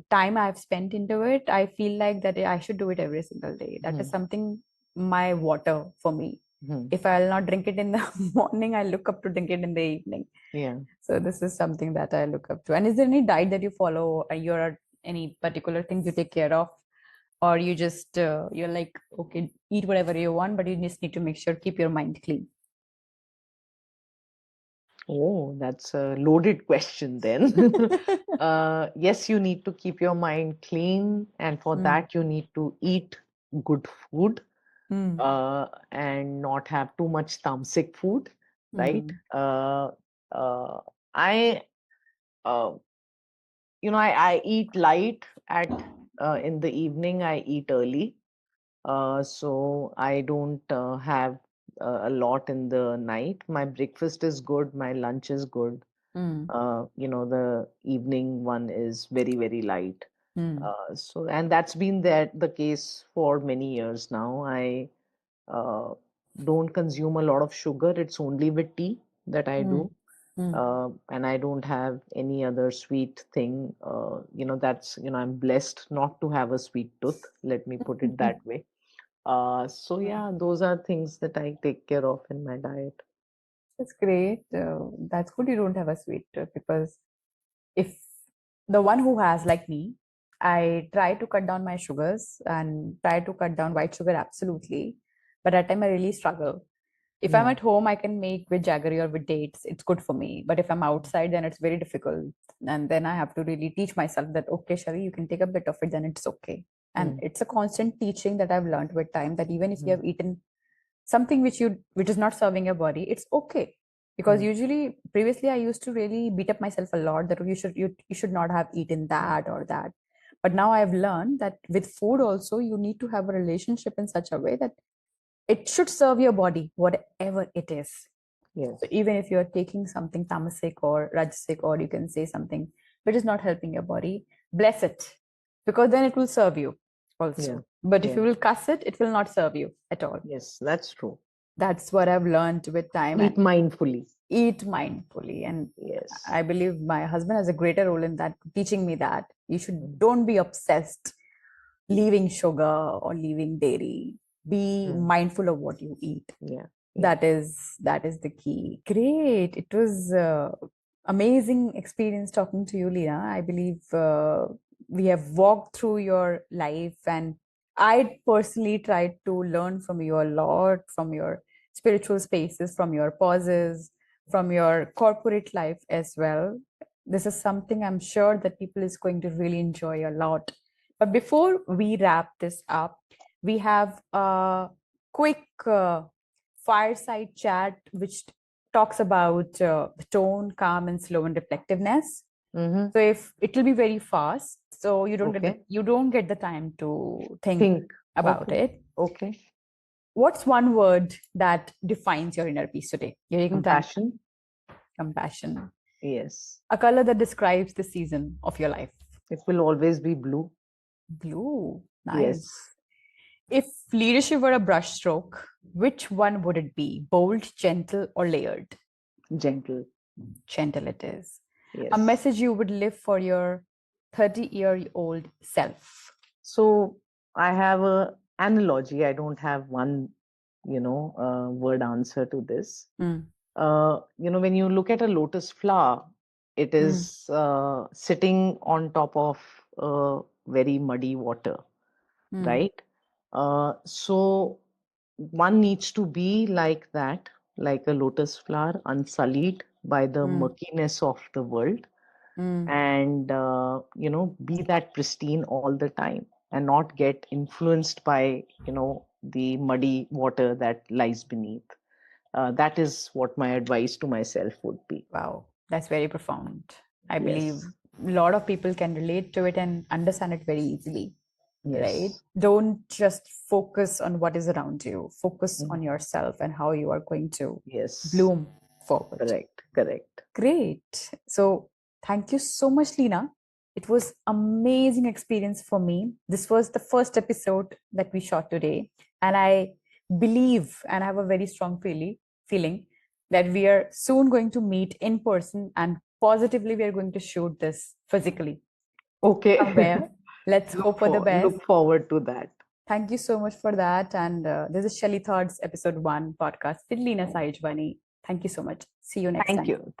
time I've spent into it, I feel like that I should do it every single day. That is Hmm. something, my water for me. Hmm. If I'll not drink it in the morning, I look up to drink it in the evening. Yeah. So this is something that I look up to. And is there any diet that you follow? You're any particular things you take care of, or you just you're like, okay, eat whatever you want, but you just need to make sure keep your mind clean. Oh, that's a loaded question then. Yes, you need to keep your mind clean, and for Hmm. that, you need to eat good food Hmm. and not have too much tamasic food, right? Hmm. Uh, I, uh, I eat light at in the evening. I eat early, so I don't have a lot in the night. My breakfast is good. My lunch is good. Hmm. The evening one is very, very light. Hmm. And that's been the case for many years now. I uh, don't consume a lot of sugar. It's only with tea that I Hmm. do. Hmm. And I don't have any other sweet thing. I'm blessed not to have a sweet tooth. Let me put it that way. So yeah, those are things that I take care of in my diet. That's great. That's good you don't have a sweet tooth, because if the one who has, like me, I try to cut down my sugars and try to cut down white sugar absolutely. But at time I really struggle. If I'm Mm, at home, I can make with jaggery or with dates. It's good for me. But if I'm outside, then it's very difficult. And then I have to really teach myself that, okay, Shari, you can take a bit of it, then it's okay. And mm, it's a constant teaching that I've learned with time, that even if you mm, have eaten something which is not serving your body, it's okay. Because mm. usually previously I used to really beat up myself a lot that you should not have eaten that or that. But now I've learned that with food also you need to have a relationship in such a way that it should serve your body, whatever it is. So Yes, even if you're taking something tamasic or rajasic, or you can say something which is not helping your body, bless it, because then it will serve you yeah, also. But if yeah, you will cuss it, it will not serve you at all. yes, that's true. That's what I've learned with time. Eat And mindfully. eat mindfully. And Yes. I believe my husband has a greater role in that, teaching me that you should Mm, don't be obsessed leaving sugar or leaving dairy. Be mm, mindful of what you eat. yeah, yeah. That is the key. Great. It was amazing experience talking to you, Leena. I believe we have walked through your life, and I personally tried to learn from you a lot, from your spiritual spaces, from your pauses, from your corporate life as well. This is something I'm sure that people is going to really enjoy a lot. But before we wrap this up, we have a quick fireside chat which talks about the tone, calm, and slow and reflectiveness. Mm-hmm. So if it will be very fast, so Okay. you don't get the time to think Think. about Okay. it. Okay. What's one word that defines your inner peace today? You're taking time. Compassion. Compassion. Yes. A color that describes the season of your life. It will always be blue. Blue. Yes. Nice. If leadership were a brushstroke, which one would it be? Bold, gentle, or layered? Gentle. Gentle it is. A Yes. message you would live for your 30-year-old self. So I have a analogy. I don't have one, word answer to this. Mm, When you look at a lotus flower, it mm, is sitting on top of very muddy water, mm, right? So one needs to be like that, like a lotus flower, unsullied by the mm, murkiness of the world, mm. and be that pristine all the time and not get influenced by the muddy water that lies beneath. That is what my advice to myself would be. Wow, that's very profound. I believe Yes, a lot of people can relate to it and understand it very easily, right? yes. Don't just focus on what is around you, focus Mm, on yourself and how you are going to yes, bloom forward. correct, correct. Great. So thank you so much, Leena. It was amazing experience for me. This was the first episode that we shot today, and I believe and I have a very strong feeling that we are soon going to meet in person, and positively we are going to shoot this physically Okay. somewhere. Let's hope for the best. Look forward to that. Thank you so much for that. And this is Shelly Thoughts episode 1 podcast with Leena Sahijwani. Thank you so much. See you next Thank time. you.